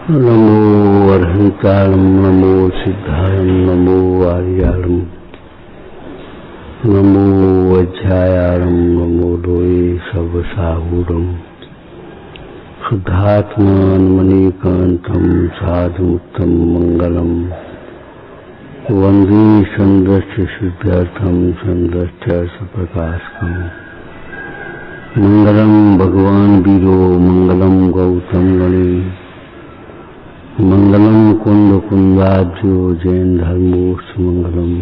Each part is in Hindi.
नमो अर्हंतारं नमो सिद्धारं नमो आर्यारं नमो वज्रायारं नमो लोये सर्वसाहूरं शुद्धात्मान मणिकांतं साधुमुत्तम मंगलम वंदे चंद्रस्य सिद्धार्थं चंद्रस्य सुप्रकाशकम् मंगलम भगवान वीरो मंगलम गौतम गणे मंगलम कुंद कुंदाब्जो जैन धर्मोस्त मंगलम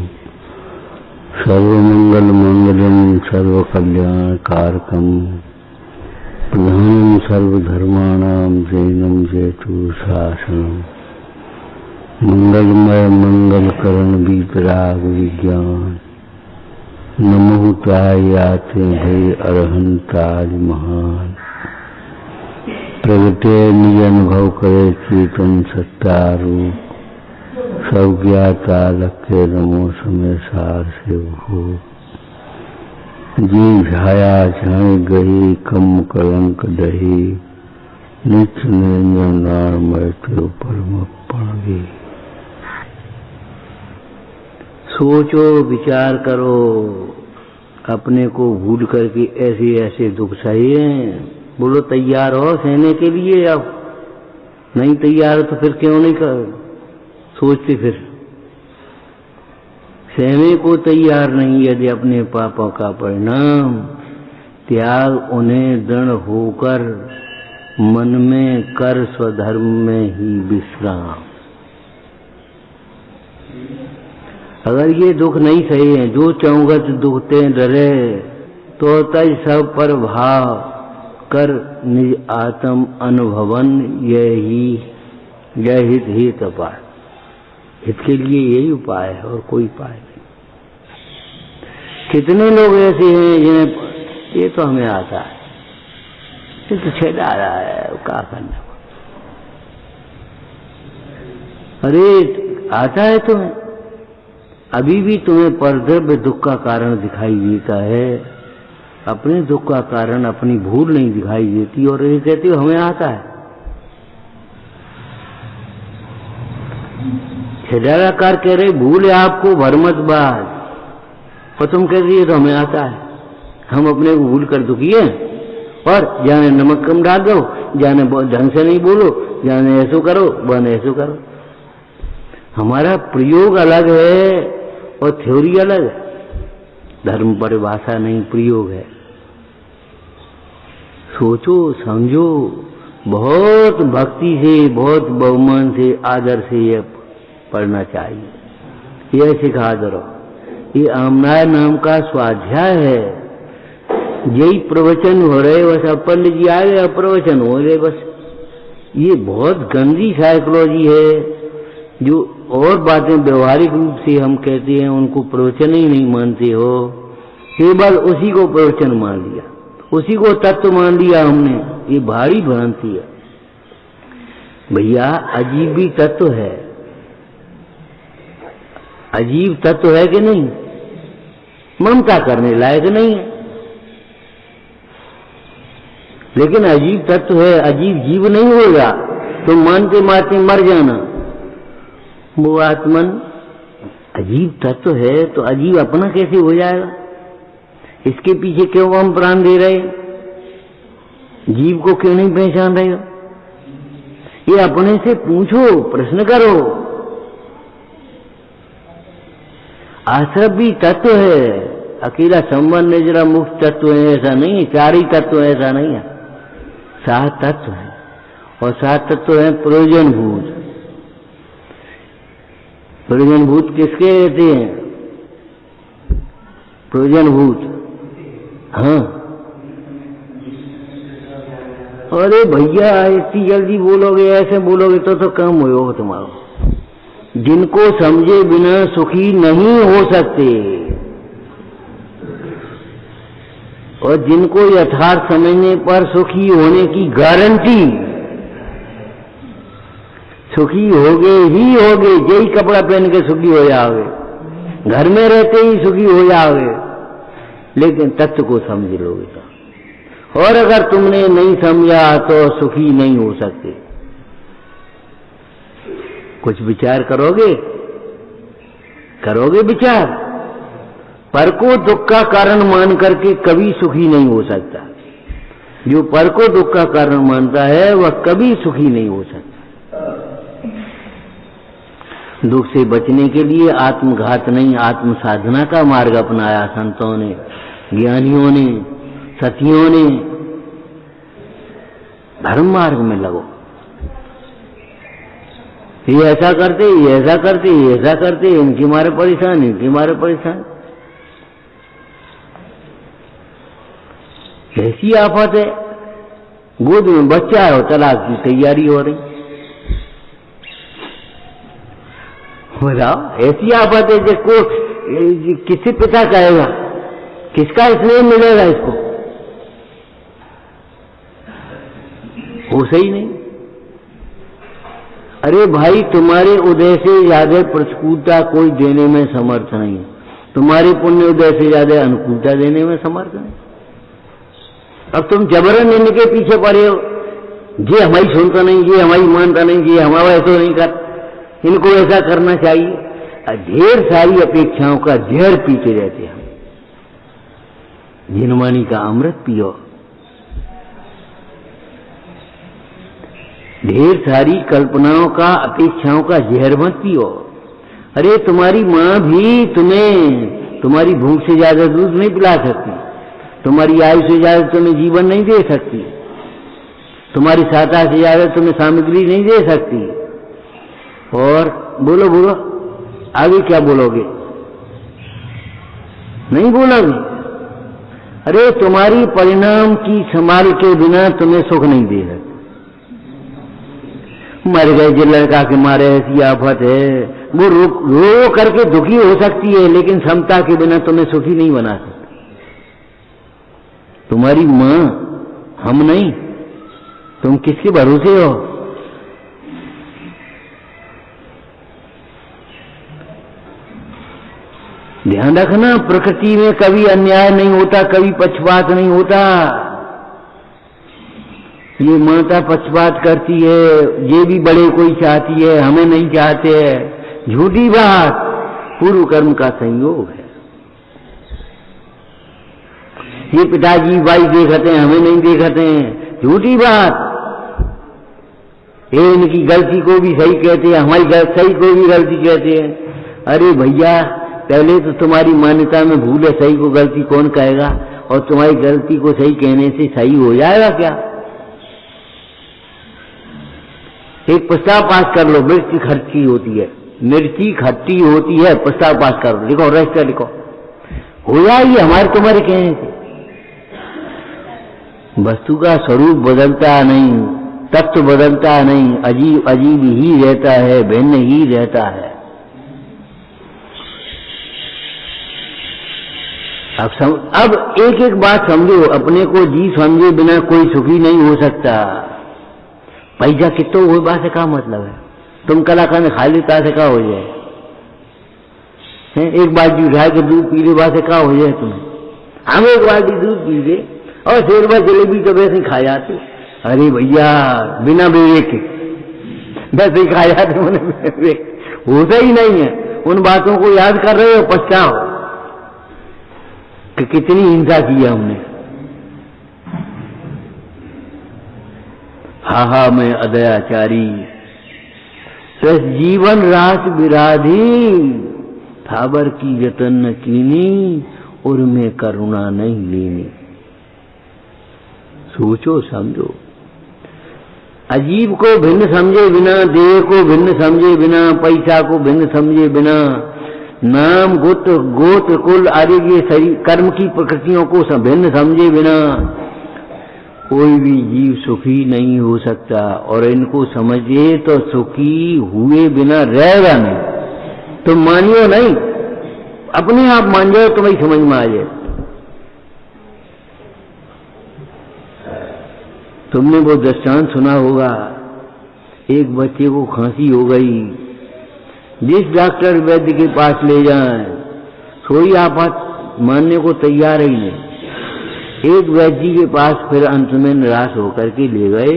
सर्वमंगल मंगलम सर्व कल्याण कारकम प्रधानम सर्वधर्माणाम जैनम जयतु शासनम मंगलमय मंगलकरण वीतराग विज्ञान नमो तायाते भय अरहंताज महान प्रगटे निज अनुभव करे चेतन सत्तारूप सब ज्ञाता लक्ष्य नमो समय सार से हो जी झाया झाए गही कम कलंक दही नित्य निरंजन नामय तेरे परम पड़े। सोचो विचार करो, अपने को भूल करके ऐसे ऐसे दुख सहे। बोलो तैयार हो सहने के लिए, अब नहीं तैयार हो तो फिर क्यों नहीं कर सोचते, फिर सहने को तैयार नहीं यदि अपने पापों का परिणाम त्याग उन्हें दृढ़ होकर मन में कर स्वधर्म में ही विश्राम। अगर ये दुख नहीं सही है, जो चौगत दुखते डरे तो तज सब पर भाव कर निज आत्म अनुभवन, यह हित ही तपाय। हित के लिए यही उपाय है और कोई उपाय नहीं। कितने लोग ऐसे हैं जिन्हें ये तो हमें आता है, ये तो छेड़ा रहा है, क्या करना। अरे आता है तुम्हें, अभी भी तुम्हें परद्रव्य दुख का कारण दिखाई देता है, अपने दुख का कारण अपनी भूल नहीं दिखाई देती और ये कहती हो हमें आता है। छेड़ाकार कह रहे भूल है आपको भरमतबाज, और तुम कह रही है तो हमें आता है। हम अपने को भूल कर दुखी है और जाने नमक कम डाल दो, जाने ढंग से नहीं बोलो, जाने ऐसो करो बने ऐसो करो। हमारा प्रयोग अलग है और थ्योरी अलग है, धर्म परिभाषा नहीं प्रयोग है। सोचो समझो, बहुत भक्ति से बहुत बहुमान से आदर से यह पढ़ना चाहिए, यह सिखा दो। ये आमनाय नाम का स्वाध्याय है, यही प्रवचन हो रहे, बस अब पंडित जी आ गए प्रवचन हो रहे बस। ये बहुत गंदी साइकोलॉजी है, जो और बातें व्यवहारिक रूप से हम कहते हैं उनको प्रवचन ही नहीं मानते हो, केवल उसी को प्रवचन मान लिया, उसी को तत्व मान लिया हमने। ये भारी भ्रांति है भैया। अजीब भी तत्व है, अजीब तत्व है कि नहीं, ममता करने लायक नहीं है, लेकिन अजीब तत्व है। अजीब जीव नहीं होगा तो मानते मानते मर जाना। वो आत्मन अजीब तत्व है तो अजीब अपना कैसे हो जाएगा? इसके पीछे क्यों हम प्राण दे रहे? जीव को क्यों नहीं पहचान रहे हो? ये अपने से पूछो, प्रश्न करो। आश्रम भी तत्व है, अकेला संबंध निजरा मुक्त तत्व है ऐसा नहीं है, चार ही तत्व है ऐसा नहीं है, 7 तत्व है। और 7 तत्व है प्रयोजनभूत। प्रयोजनभूत किसके कहते हैं? प्रयोजनभूत, हाँ। अरे भैया इतनी जल्दी बोलोगे, ऐसे बोलोगे तो कम हो तुम्हारा। जिनको समझे बिना सुखी नहीं हो सकते, और जिनको यथार्थ समझने पर सुखी होने की गारंटी। सुखी होगे ही होगे, यही कपड़ा पहन के सुखी हो जाओगे, घर में रहते ही सुखी हो जाओगे, लेकिन तत्व को समझ लोगे तो। और अगर तुमने नहीं समझा तो सुखी नहीं हो सकते। कुछ विचार करोगे? करोगे विचार? पर को दुख का कारण मान करके कभी सुखी नहीं हो सकता। जो पर को दुख का कारण मानता है वह कभी सुखी नहीं हो सकता। दुख से बचने के लिए आत्मघात नहीं, आत्म साधना का मार्ग अपनाया संतों ने, ज्ञानियों ने, सतियों ने। धर्म मार्ग में लगो। ये ऐसा करते, ये ऐसा करते, ये ऐसा करते, इनकी मारे परेशान, इनकी मारे परेशान। कैसी आफत है? गोद में बच्चा है और तलाक की तैयारी हो रही। बताओ, ऐसी आफत है जिसको किसी पिता कहेगा? किसका स्नेह मिलेगा इसको? हो सही नहीं। अरे भाई, तुम्हारे उदय से ज्यादा प्रतिकूलता कोई देने में समर्थ नहीं है। तुम्हारे पुण्य उदय से ज्यादा अनुकूलता देने में समर्थ नहीं। अब तुम जबरन इनके पीछे पड़े हो, ये हमारी सुनता नहीं, ये हमारी मानता नहीं, ये हमारा ऐसा नहीं कर, इनको ऐसा करना चाहिए। ढेर सारी अपेक्षाओं का जहर पीते रहते हैं। जिनवानी का अमृत पियो। ढेर सारी कल्पनाओं का, अपेक्षाओं का जहर मत पियो। अरे तुम्हारी माँ भी तुम्हें तुम्हारी भूख से ज्यादा दूध नहीं पिला सकती, तुम्हारी आयु से ज्यादा तुम्हें जीवन नहीं दे सकती, तुम्हारी सहायता से ज्यादा तुम्हें सामग्री नहीं दे सकती। और बोलो बोलो, आगे क्या बोलोगे? नहीं बोलोगे। अरे तुम्हारी परिणाम की संभाल के बिना तुम्हें सुख नहीं दे सकती। मर गए जो लड़का के मारे ऐसी आफत है, वो रो करके दुखी हो सकती है, लेकिन समता के बिना तुम्हें सुखी नहीं बना सकती। तुम्हारी मां, हम नहीं। तुम किसके भरोसे हो? ध्यान रखना, प्रकृति में कभी अन्याय नहीं होता, कभी पक्षपात नहीं होता। ये माता पक्षपात करती है, ये भी बड़े कोई चाहती है, हमें नहीं चाहते हैं। झूठी बात, पूर्व कर्म का संयोग है। ये पिताजी भाई देखते हैं, हमें नहीं देखते हैं, झूठी बात। ये इनकी गलती को भी सही कहते हैं, हमारी सही को भी गलती कहते हैं। अरे भैया, पहले तो तुम्हारी मान्यता में भूल है, सही को गलती कौन कहेगा? और तुम्हारी गलती को सही कहने से सही हो जाएगा क्या? एक प्रस्ताव पास कर लो, मिर्ची खट्टी होती है, मिर्ची खट्टी होती है, प्रस्ताव पास कर लो, लिखो, रजिस्टर लिखो, हो जाएगी हमारे तुम्हारे कहने से। वस्तु का स्वरूप बदलता नहीं, तत्व बदलता नहीं, अजीब अजीब ही रहता है, भिन्न ही रहता है। अब एक एक बात समझो, अपने को जी समझे बिना कोई सुखी नहीं हो सकता। पैसा कितो वो बात से क्या मतलब है? तुम कलाकार ने खा लेता से क्या हो जाए? एक बाल्टी उठा के दूध पी ले, बात से क्या हो जाए तुम्हें? हम एक बाल्टी दूध पी ले और शेर बार जलेबी तो वैसे ही खा जाते। अरे भैया, बिना विवेक के वैसे ही खा जाते, होता ही नहीं है। उन बातों को याद कर रहे हो, पछताओ कि कितनी हिंसा की है हमने। हा मैं अदयाचारी, सस जीवन रास विराधी, थाबर की जतन न कीनी, और में करुणा नहीं लेनी। सोचो समझो। अजीब को भिन्न समझे बिना, देह को भिन्न समझे बिना, पैसा को भिन्न समझे बिना, नाम गोत्र कुल आदि के कर्म की प्रकृतियों को भिन्न समझे बिना कोई भी जीव सुखी नहीं हो सकता। और इनको समझे तो सुखी हुए बिना रहेगा नहीं। तुम मानियो नहीं, अपने आप मान जाओ, तुम्हें समझ में आ जाए। तुमने वो दृष्टांत सुना होगा, एक बच्चे को खांसी हो गई, जिस डॉक्टर वैद्य के पास ले जाएं, कोई आपात मानने को तैयार ही नहीं। एक वैद्य जी के पास फिर अंत में निराश होकर के ले गए।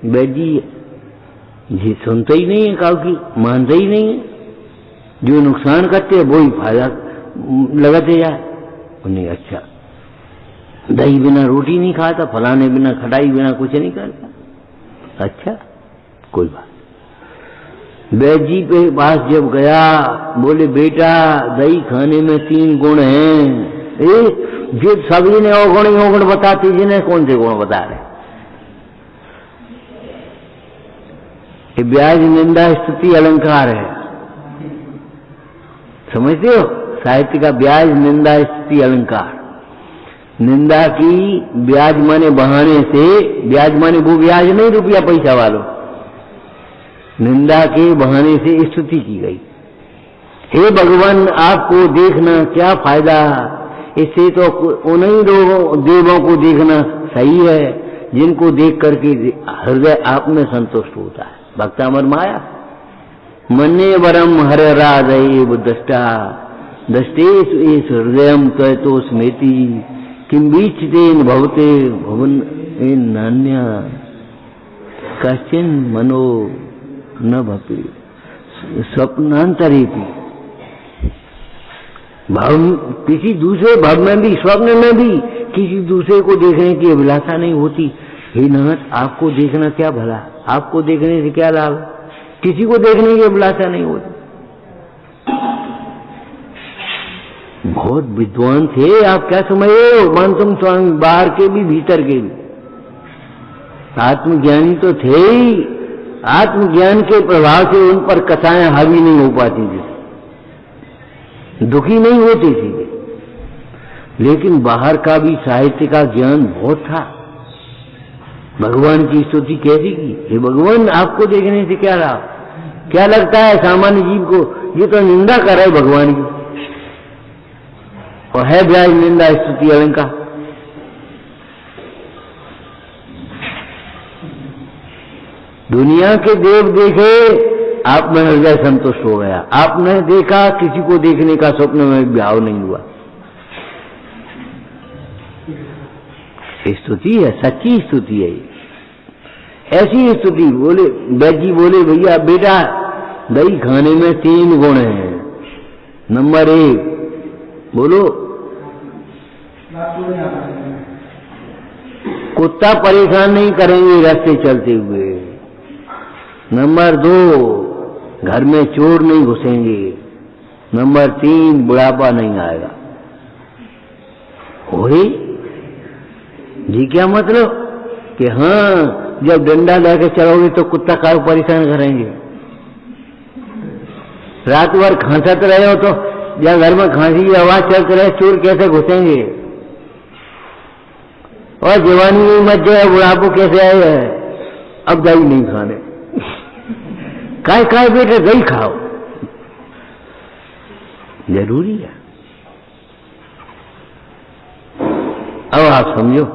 वैद्य जी ये सुनते ही नहीं है, काउ की मानते ही नहीं है। जो नुकसान करते हैं वही फायदा लगाते जाए। उन्हें अच्छा दही बिना रोटी नहीं खाता, फलाने बिना खटाई बिना कुछ नहीं करता। अच्छा कोई बात। वैद्य जी के पास जब गया, बोले बेटा दही खाने में 3 गुण हैं। ये सभी ने अवगुण बताते, जिन्हें कौन से गुण बता रहे। ये ब्याज निंदा स्तुति अलंकार है, समझते हो? साहित्य का ब्याज निंदा स्तुति अलंकार। निंदा की ब्याज माने बहाने से, ब्याज माने वो ब्याज नहीं रुपया पैसा वालों, निंदा के बहाने से स्तुति की गई। हे भगवान आपको देखना क्या फायदा, इससे तो उन्हीं लोगों देवों को देखना सही है जिनको देख करके हृदय आप में संतुष्ट होता है। भक्तामर माया मन्ये वरम हर राधे दष्टा दष्टेश एस हृदयम तो स्मृति किम बीचतेन भवते भवन नान्य कश्चिन मनो न भपि स्वप्नांतरेपि। भाव किसी दूसरे भाव में भी, स्वप्न में भी किसी दूसरे को देखने की अभिलाषा नहीं होती। हे नाथ आपको देखना क्या भला, आपको देखने से क्या लाभ, किसी को देखने की अभिलाषा नहीं होती। बहुत विद्वान थे, आप क्या समझ रहे हो? मानसुम स्वामी बाहर के भी भीतर के भी आत्मज्ञानी तो थे ही। आत्मज्ञान के प्रभाव से उन पर कथाएं हावी नहीं हो पाती थी, दुखी नहीं होती थी। लेकिन बाहर का भी साहित्य का ज्ञान बहुत था। भगवान की स्तुति कैसी की, हे भगवान आपको देखने से क्या लाभ। क्या लगता है सामान्य जीव को, ये तो निंदा कर रहे भगवान की, और है ब्याज निंदा स्तुति अलंकार। दुनिया के देव देखे, आप में हृदय संतुष्ट हो गया। आपने देखा, किसी को देखने का स्वप्न में भाव नहीं हुआ। स्तुति है, सच्ची स्तुति है। ऐसी स्तुति बोले, वैद्य जी बोले भैया बेटा दही खाने में 3 गुण हैं। नंबर 1 बोलो, कुत्ता परेशान नहीं करेंगे रास्ते चलते हुए। नंबर 2 घर में चोर नहीं घुसेंगे। नंबर 3 बुढ़ापा नहीं आएगा। ओए जी क्या मतलब कि हाँ जब डंडा लेकर चलोगे तो कुत्ता काहे परेशान करेंगे। रात भर खांसत रहे हो तो जब घर में खांसी की आवाज चलती रहे, चोर कैसे घुसेंगे। और जवानी में मत जाए, बुढ़ापो कैसे आए है। अब दही नहीं खाने काय बेटे दही खाओ, जरूरी है। अब आप समझो,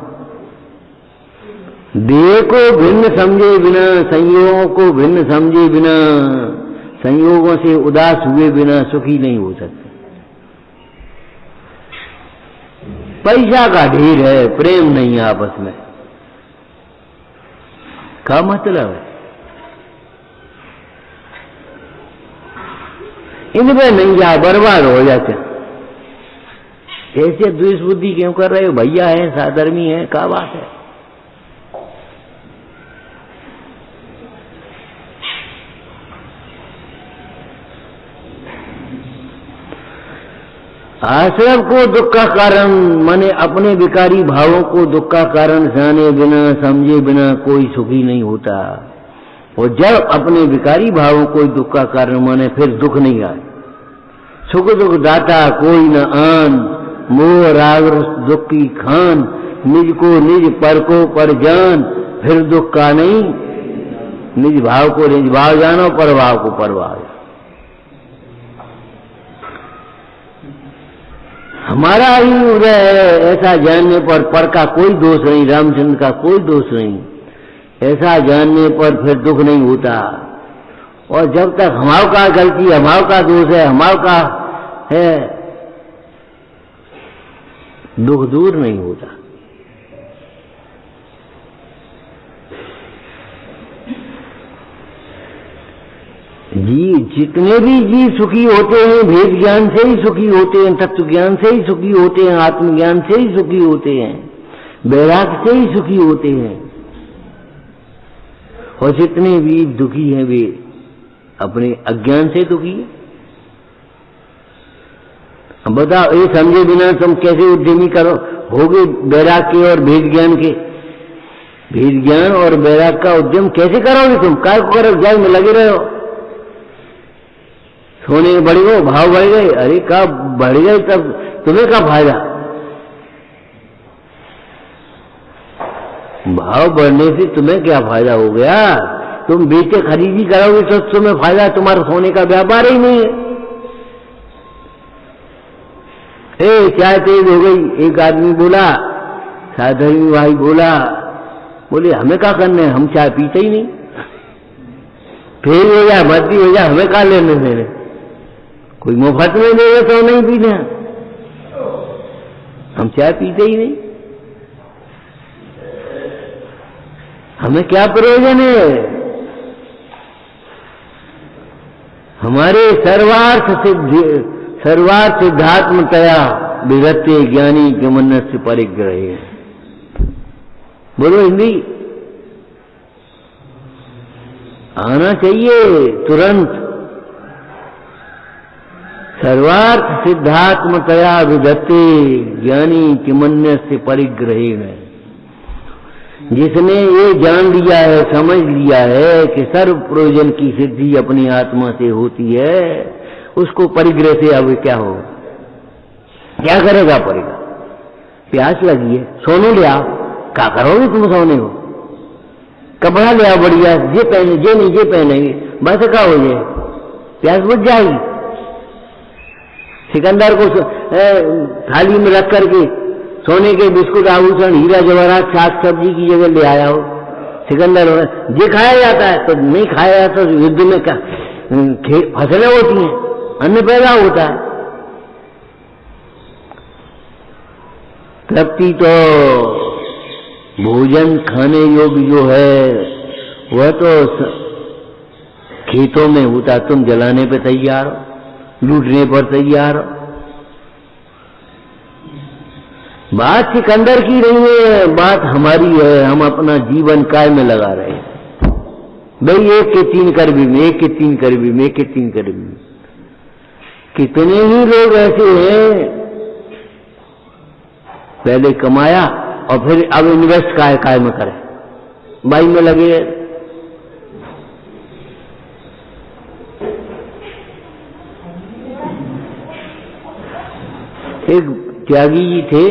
देह को भिन्न समझे बिना, संयोगों को भिन्न समझे बिना, संयोगों से उदास हुए बिना सुखी नहीं हो सकते। पैसा का ढेर है, प्रेम नहीं आपस में, क्या मतलब है। इनमें नहीं जा, बर्बाद हो जाते। ऐसे द्वेष बुद्धि क्यों कर रहे हो भैया, है साधर्मी है, क्या बात है। आश्रम को दुख का कारण माने अपने विकारी भावों को दुख का कारण जाने बिना, समझे बिना कोई सुखी नहीं होता। और जब अपने विकारी भावों को दुख का कारण माने फिर दुख नहीं आए। सुख दुख दाता कोई न आन, मोह राग दुख की खान, निज को निज पर को पर जान, फिर दुख का नहीं। निज भाव को निज भाव जानो, पर भाव को पर भाव। हमारा ही उदय है, ऐसा जानने पर का कोई दोष नहीं, रामचंद्र का कोई दोष नहीं। ऐसा जानने पर फिर दुख नहीं होता। और जब तक हमारे का गलती, हमारे का दोष है, हमारे का है, दुख दूर नहीं होता। जी जितने भी जीव सुखी होते हैं भेद ज्ञान से ही सुखी होते हैं, तत्व ज्ञान से ही सुखी होते हैं, आत्मज्ञान से ही सुखी होते हैं, वैराग्य से ही सुखी होते हैं। और जितने भी दुखी हैं वे अपने अज्ञान से दुखी है। अब बताओ, ये समझे बिना तुम कैसे उद्यमी करो होगे वैराग्य और भेद ज्ञान के? भेद ज्ञान और वैराग्य का उद्यम कैसे करोगे तुम? काय को करो? जाल में लगे रहो। सोने बढ़ गए, भाव बढ़ गए, अरे कब बढ़ गए तब तुम्हें क्या फायदा? भाव बढ़ने से तुम्हें क्या फायदा हो गया? तुम बेचे खरीदी करोगे तो तुम्हें फायदा, तुम्हारा सोने का व्यापार ही नहीं है। चाय तेज हो गई, एक आदमी बोला, साधवी भाई बोला, बोले हमें क्या करना है, हम चाय पीते ही नहीं, फेल हो जाए भर्ती हो जाए हमें क्या लेने देने, कोई मुफ्त में देगा तो नहीं पीना, हम चाय पीते ही नहीं, हमें क्या प्रयोजन है? हमारे सर्वार्थ सिद्धात्मतया विगत्य ज्ञानी के मन से परिग्रहे। बोलो हिंदी आना चाहिए तुरंत। सर्वार्थ सिद्धात्मतया विगत्य ज्ञानी के मन से परिग्रहेण। जिसने ये जान लिया है, समझ लिया है कि सर्व प्रयोजन की सिद्धि अपनी आत्मा से होती है, उसको परिग्रह से अब क्या होगा? क्या करेगा? पड़ेगा प्यास लगी है, सोने ले आओ, क्या करोगे तुम सोने को? कपड़ा ले आओ बढ़िया, ये पहने, ये नहीं ये पहनेंगे, बस क्या हो जाए, प्यास बुझ जाएगी। सिकंदर को थाली में रख करके सोने के बिस्कुट, आभूषण, हीरा जवाहरात, साग सब्जी की जगह ले आया हो, सिकंदर ये खाया जाता है तो नहीं खाया जाता। तो युद्ध में क्या फसलें होती हैं, अन्न पैदा होता है। तृप्ति तो भोजन खाने योग्य जो है वह तो खेतों में होता, तुम जलाने पे तैयार हो, लूटने पर तैयार हो। बात सिकंदर की नहीं है, बात हमारी है, हम अपना जीवन काय में लगा रहे हैं। भाई एक के तीन करबी में, एक के तीन करबी में, एक के तीन करबी में। कितने ही लोग ऐसे हैं, पहले कमाया और फिर अब इन्वेस्ट काय में करें, बाई में लगे। एक त्यागी जी थे,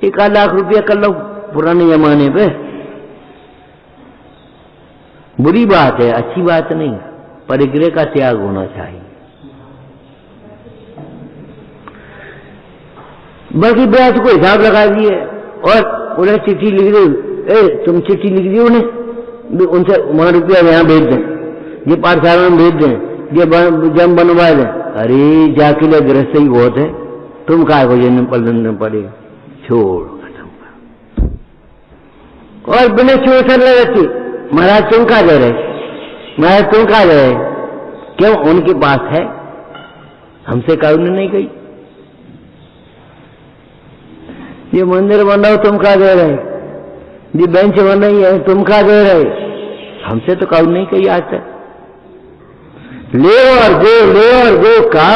1 लाख रुपया कर लो पुराने जमाने पे, बुरी बात है, अच्छी बात नहीं, परिग्रह का त्याग होना चाहिए। बाकी ब्याज को हिसाब लगा दिए और उन्हें चिट्ठी लिख दी, तुम चिट्ठी लिख दी उन्हें, उनसे वहां रुपया यहाँ भेज दें, ये पाठशाला में भेज दें, ये जम बनवा दें। अरे जाके लिए गृहस्थ ही बहुत है, तुम काय को जन्म पलन पड़ेगा, छोड़ खत्म कर। और बिना चोसर लगती, महाराज तुम कहा दे रहे, महाराज तुम कहा दे रहे, क्यों? उनके पास है, हमसे कानून नहीं गई। ये मंदिर बनाओ, तुम कहा दे रहे, ये बेंच बनाई है, तुम कहा दे रहे, हमसे तो कानून नहीं कही आज तक। ले और दो कहा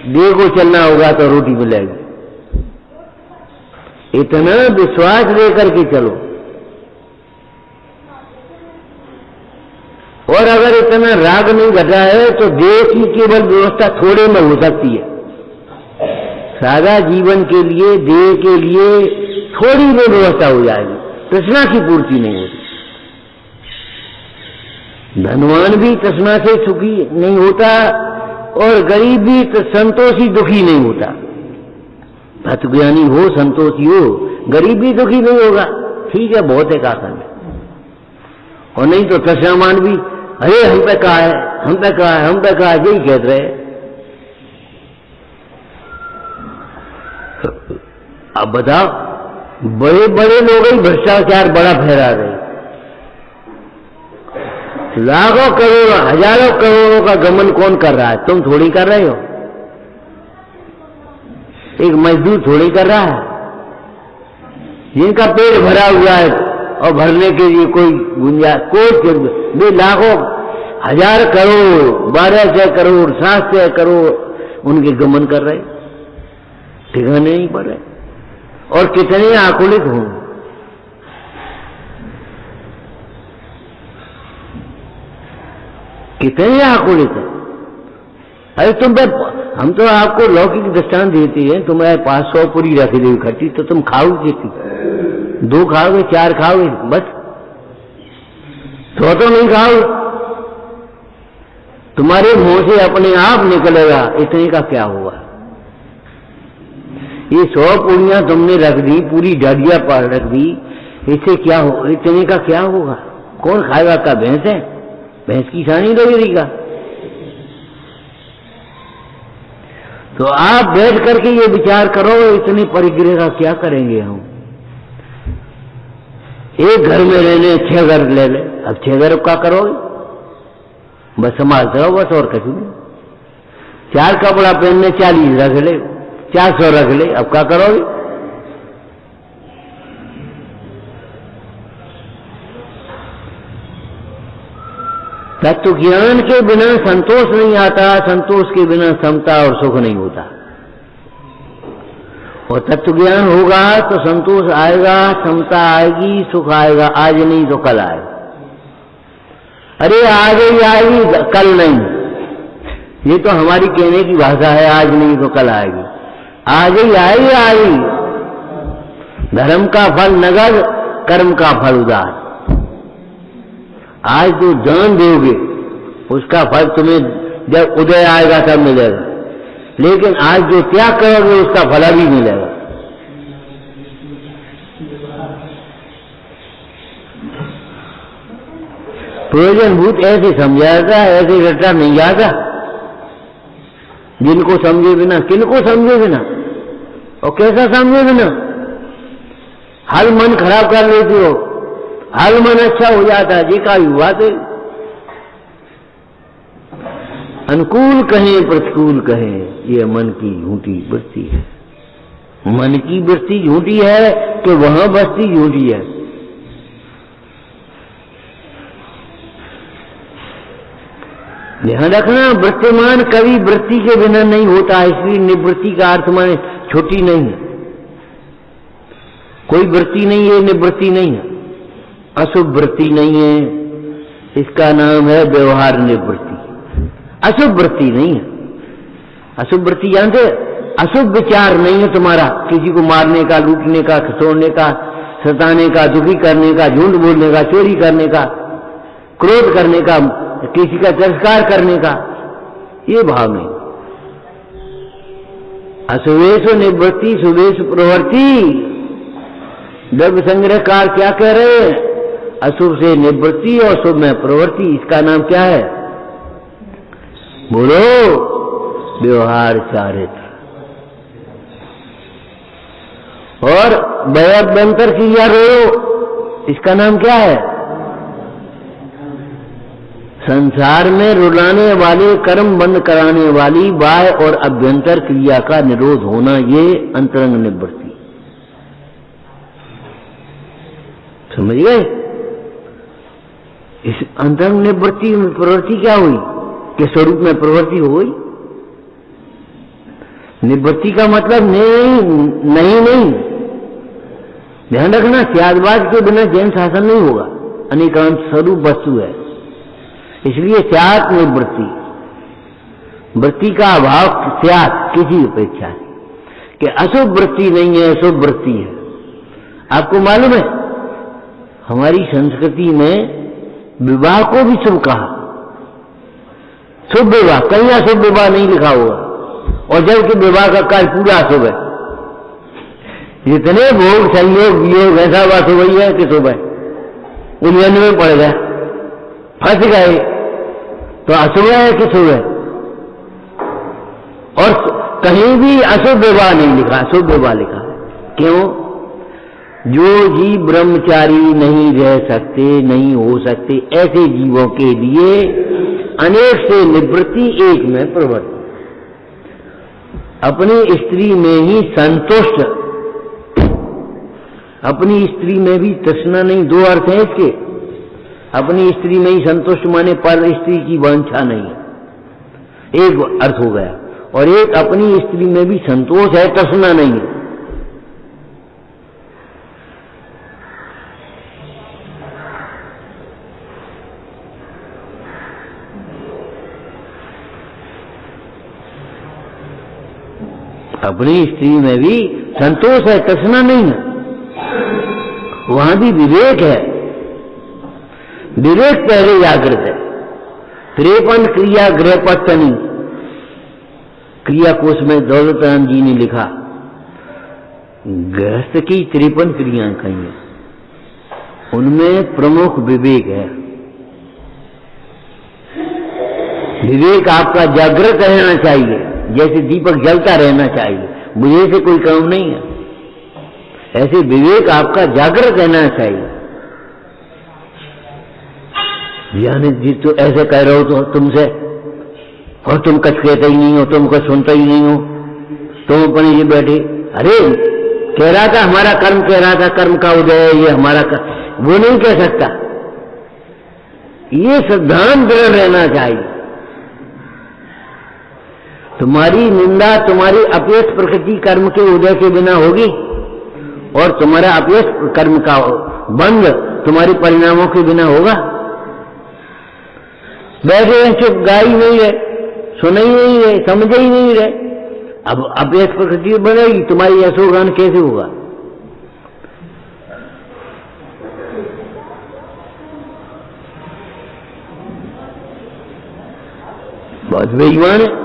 दे को चलना होगा तो रोटी मिलेगी। इतना विश्वास लेकर के चलो। और अगर इतना राग नहीं घटा है तो देह की केवल व्यवस्था थोड़े में हो सकती है। सादा जीवन के लिए, देह के लिए थोड़ी में व्यवस्था हो जाएगी, तृष्णा की पूर्ति नहीं होती। धनवान भी तृष्णा से सुखी नहीं होता और गरीब भी संतोषी दुखी नहीं होता। तत्वज्ञानी हो, संतोषी हो, गरीब भी दुखी नहीं होगा, ठीक है, बहुत है का करना। और नहीं तो तृष्णामान भी, अरे हम पे कहा है, हम पे कहा है, हम पे कहा है, यही कहते रहे। अब बताओ, बड़े बड़े लोग ही भ्रष्टाचार बड़ा फैला रहे। लाखों करोड़ों हजारों करोड़ों का गमन कौन कर रहा है? तुम थोड़ी कर रहे हो, एक मजदूर थोड़ी कर रहा है, जिनका पेट भरा हुआ है और भरने के लिए कोई गुंजाइश कोई वे लाखों हजार करोड़ 1200 करोड़ 700 करोड़ उनके गमन कर रहे, ठिकाने नहीं पड़ रहे। और कितने आकुलित हों, कितने आकुलित है। अरे हम तो आपको लौकिक दृष्टांत देते हैं, तुम्हारे पास 100 पूरी रख दी इकट्ठी तो तुम खाओगे कितनी? 2 खाओगे, 4 खाओगे, बस 100 तो नहीं खाओगे। तुम्हारे मुंह से अपने आप निकलेगा इतने का क्या हुआ। ये 100 पूरियां तुमने रख दी, पूरी डालिया पर रख दी, इससे क्या हो, इतने का क्या होगा? कौन खाएगा? का भैंस है? भैंस की सानी लगेगा। तो आप बैठ करके ये विचार करो, इतनी परिग्रह का क्या करेंगे हम? एक घर में रहने 6 घर ले ले, अब 6 घर क्या करोगे? बस संभालते रहो बस, और कुछ नहीं। 4 कपड़ा पहनने 40 रख ले, 400 रख ले, अब क्या करोगे? तत्व ज्ञान के बिना संतोष नहीं आता, संतोष के बिना समता और सुख नहीं होता। और तत्व ज्ञान होगा तो संतोष आएगा, समता आएगी, सुख आएगा। आज नहीं तो कल आएगा। अरे आज ही आएगी, कल नहीं। ये तो हमारी कहने की भाषा है, आज नहीं तो कल आएगी। आज ही आएगी। धर्म का फल नगद, कर्म का फल उदार। आज जो जान दोगे उसका फल तुम्हें जब उदय आएगा तब मिलेगा, लेकिन आज जो त्याग करोगे उसका फल भी मिलेगा। प्रयोजनभूत ऐसे समझा जाता है, ऐसे रटा नहीं जाता। जिनको समझे बिना, किनको समझे बिना और कैसा समझे बिना? हर मन खराब कर लेती हो, हर मन अच्छा हो जाता है। जी का युवा तो अनुकूल कहें प्रतिकूल कहें, ये मन की झूठी वृत्ति है। मन की वृत्ति झूठी है तो वहां बस्ती झूठी है। ध्यान रखना, वर्तमान कभी वृत्ति के बिना नहीं होता, इसलिए निवृत्ति का अर्थ माने छोटी नहीं है। कोई वृत्ति नहीं है, निवृत्ति नहीं है, अशुभ वृत्ति नहीं है, इसका नाम है व्यवहार निवृत्ति। अशुभ वृत्ति नहीं है। अशुभ वृत्ति जानते? अशुभ विचार नहीं है तुम्हारा, किसी को मारने का, लूटने का, खसोड़ने का, सताने का, दुखी करने का, झूठ बोलने का, चोरी करने का, क्रोध करने का, किसी का तिरस्कार करने का, ये भाव नहीं। अशुभेषु निवृत्ति शुभेषु प्रवृत्ति। द्रव्य संग्रहकार क्या कह रहे हैं? अशुभ से निवृत्ति और शुभ में प्रवृत्ति। इसका नाम क्या है? बोलो, व्यवहार चारित्र। और व्यभ्यंतर क्रिया रो, इसका नाम क्या है? संसार में रुलाने वाले, कर्म बंद कराने वाली बाह्य और अभ्यंतर क्रिया का निरोध होना, ये अंतरंग निवृत्ति। समझ गए? इस अंतरंग निवृत्ति में प्रवृत्ति क्या हुई? के स्वरूप में प्रवृत्ति हो गई। निवृत्ति का मतलब नहीं। ध्यान रखना, त्यागवाद के बिना जैन शासन नहीं होगा। अनेकांत स्वरूप वस्तु है, इसलिए त्याग निवृत्ति। वृत्ति का अभाव त्याग किसी अपेक्षा नहीं। कि अशुभ वृत्ति नहीं है, शुभ वृत्ति है। आपको मालूम है हमारी संस्कृति में विवाह को भी शुभ कहा। शुभ विवाह, कहीं अशुभ विवाह नहीं लिखा होगा। और जबकि विवाह का कार्य पूरा शुभ है। जितने भोग संयोग वियोग ऐसा बात हो गई है कि शुभ है, उलझन में पड़ गए, फंस गए, तो अशुभ है कि शुभ है? और कहीं भी अशुभ विवाह नहीं लिखा, शुभ विवाह लिखा। क्यों? जो जीव ब्रह्मचारी नहीं रह सकते, नहीं हो सकते, ऐसे जीवों के लिए अनेक से निवृत्ति, एक में प्रवृत्ति। अपनी स्त्री में ही संतुष्ट, अपनी स्त्री में भी तृष्णा नहीं, दो अर्थ है इसके। अपनी स्त्री में ही संतुष्ट माने पर स्त्री की वांछा नहीं है, एक अर्थ हो गया। और एक अपनी स्त्री में भी संतोष है, तृष्णा नहीं है। अपनी स्त्री में भी संतोष है, तृष्णा नहीं है, वहां भी विवेक है। विवेक पहले जागृत है। 53 क्रिया गृह पत्तनी, क्रिया कोश में दौलत राम जी ने लिखा, गृहस्थ की 53 क्रियाएं कही हैं, उनमें प्रमुख विवेक है। विवेक आपका जागृत रहना चाहिए, जैसे दीपक जलता रहना चाहिए, बुझे से कोई काम नहीं है। ऐसे विवेक आपका जागृत रहना चाहिए। यानी जी तो ऐसे कह रहे हो तो तुमसे, और तुम कुछ कहते ही नहीं हो, तुम कुछ सुनते ही नहीं हो, तुम अपने जी बैठे। अरे कह रहा था हमारा कर्म, कह रहा था कर्म का उदय है, ये हमारा कर्म, वो नहीं कह सकता। ये सिद्धांत दृढ़ रहना चाहिए। तुम्हारी निंदा तुम्हारी अपयश प्रकृति कर्म के उदय के बिना होगी, और तुम्हारा अपयश कर्म का बंद तुम्हारी परिणामों के बिना होगा। बैठे हैं चुप, गाई नहीं रहे, सुने ही नहीं रहे, समझे ही नहीं रहे। अब अपयश प्रकृति बनेगी, तुम्हारी यशोगान कैसे होगा? बहुत बेईमान है।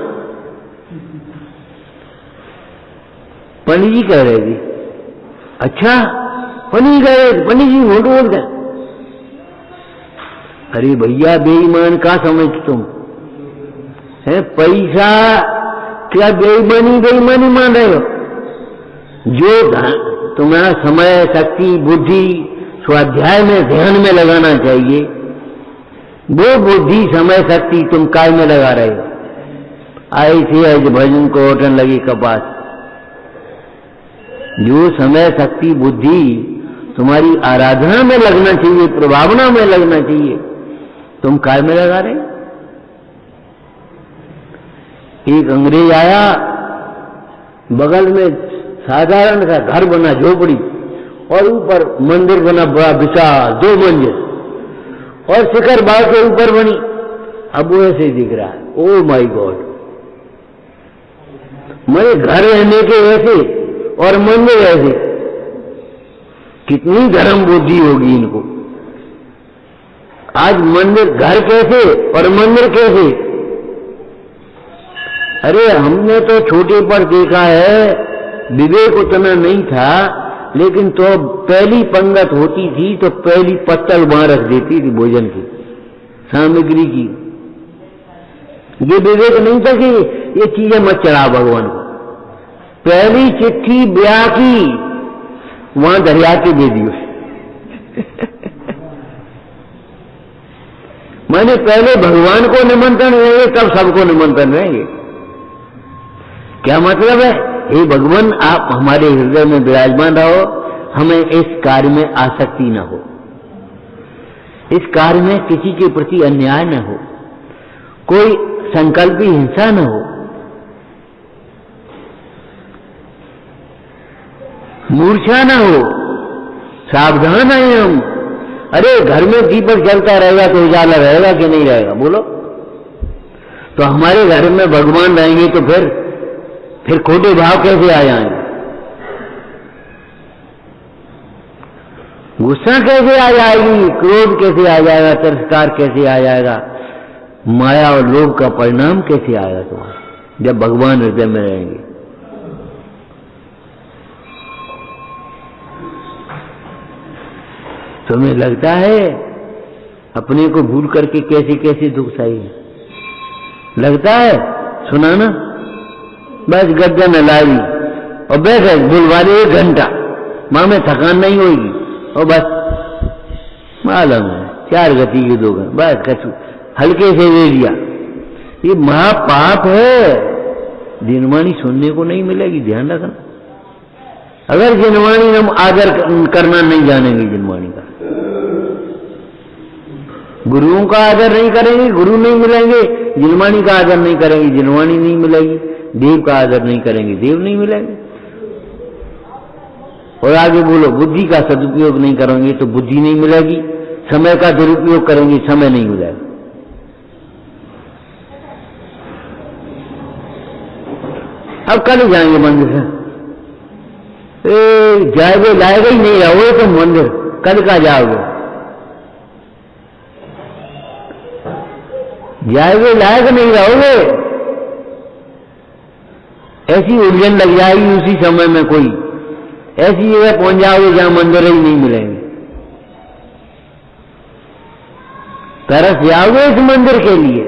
पंडित जी कह रहे थे, अच्छा पंडित जी कह रहे, पंडित जी झूठ बोल गए। अरे भैया बेईमान का समझ तुम है? पैसा क्या बेईमानी बेईमानी मान रहे हो? जो तुम्हारा समय, शक्ति, बुद्धि स्वाध्याय में ध्यान में लगाना चाहिए, वो बुद्धि समय शक्ति तुम काय में लगा रहे हो? ऐसे आज भजन को ओटन लगी कपास। जो समय शक्ति बुद्धि तुम्हारी आराधना में लगना चाहिए, प्रभावना में लगना चाहिए, तुम काय में लगा रहे? एक अंग्रेज आया, बगल में साधारण सा घर बना, झोपड़ी, और ऊपर मंदिर बना बड़ा विशाल 2 मंजिल, और शिखर बाग के ऊपर बनी। अब वो ऐसे दिख रहा है, ओ माय गॉड। मेरे घर रहने के ऐसे और मंदिर ऐसे, कितनी धर्म बुद्धि होगी इनको। आज मंदिर, घर कैसे और मंदिर कैसे? अरे हमने तो छोटे पर देखा है, विवेक उतना नहीं था, लेकिन तो पहली पंगत होती थी तो पहली पत्तल वहां रख देती थी भोजन की सामग्री की। ये विवेक नहीं था कि ये चीजें मत चढ़ा भगवान को। पहली चिट्ठी ब्याह की वहां दरिया के दे दी उसे। मैंने पहले भगवान को निमंत्रण देंगे, तब सबको निमंत्रण देंगे। क्या मतलब है? हे भगवान, आप हमारे हृदय में विराजमान रहो, हमें इस कार्य में आसक्ति न हो, इस कार्य में किसी के प्रति अन्याय न हो, कोई संकल्पी हिंसा न हो, मूर्छा न हो, सावधान है हम। अरे घर में दीपक जलता रहेगा तो उजाला रहेगा कि नहीं रहेगा? बोलो। तो हमारे घर में भगवान रहेंगे तो फिर खोटे भाव कैसे आ जाएंगे? गुस्सा कैसे आ जाएगी? क्रोध कैसे आ जाएगा? तिरस्कार कैसे आ जाएगा? माया और लोभ का परिणाम कैसे आएगा तुम्हारा, जब भगवान हृदय में रहेंगे? तुम्हें लगता है अपने को भूल करके कैसे कैसे दुख सही लगता है? सुना ना, बस गद्दा न लाई और बैठे बुलवाने 1 घंटा, माँ में थकान नहीं होगी, और बस मालूम है 4 गति के 2 घंटे बस कछु हल्के से ले लिया। ये महापाप है, जिनवाणी सुनने को नहीं मिलेगी, ध्यान रखना। अगर जिनवाणी हम आदर करना नहीं जानेंगे, जिनवाणी का गुरुओं का आदर नहीं करेंगे, गुरु नहीं मिलेंगे। जिनवाणी का आदर नहीं करेंगे, जिनवाणी नहीं मिलेगी। देव का आदर नहीं करेंगे, देव नहीं मिलेंगे। और आगे बोलो, बुद्धि का सदुपयोग नहीं करेंगे तो बुद्धि नहीं मिलेगी। समय का दुरुपयोग करेंगे, समय नहीं मिलेगा। अब कल जाएंगे मंदिर से, जाएगे लाएगा ही नहीं रहोगे तुम मंदिर, कल का जाओगे? जाएगे लायक नहीं रहोगे, ऐसी उलझन लग जाएगी उसी समय में। कोई ऐसी जगह पहुंच जाओगे जहां मंदिर ही नहीं मिलेंगे, तरस जाओगे इस मंदिर के लिए।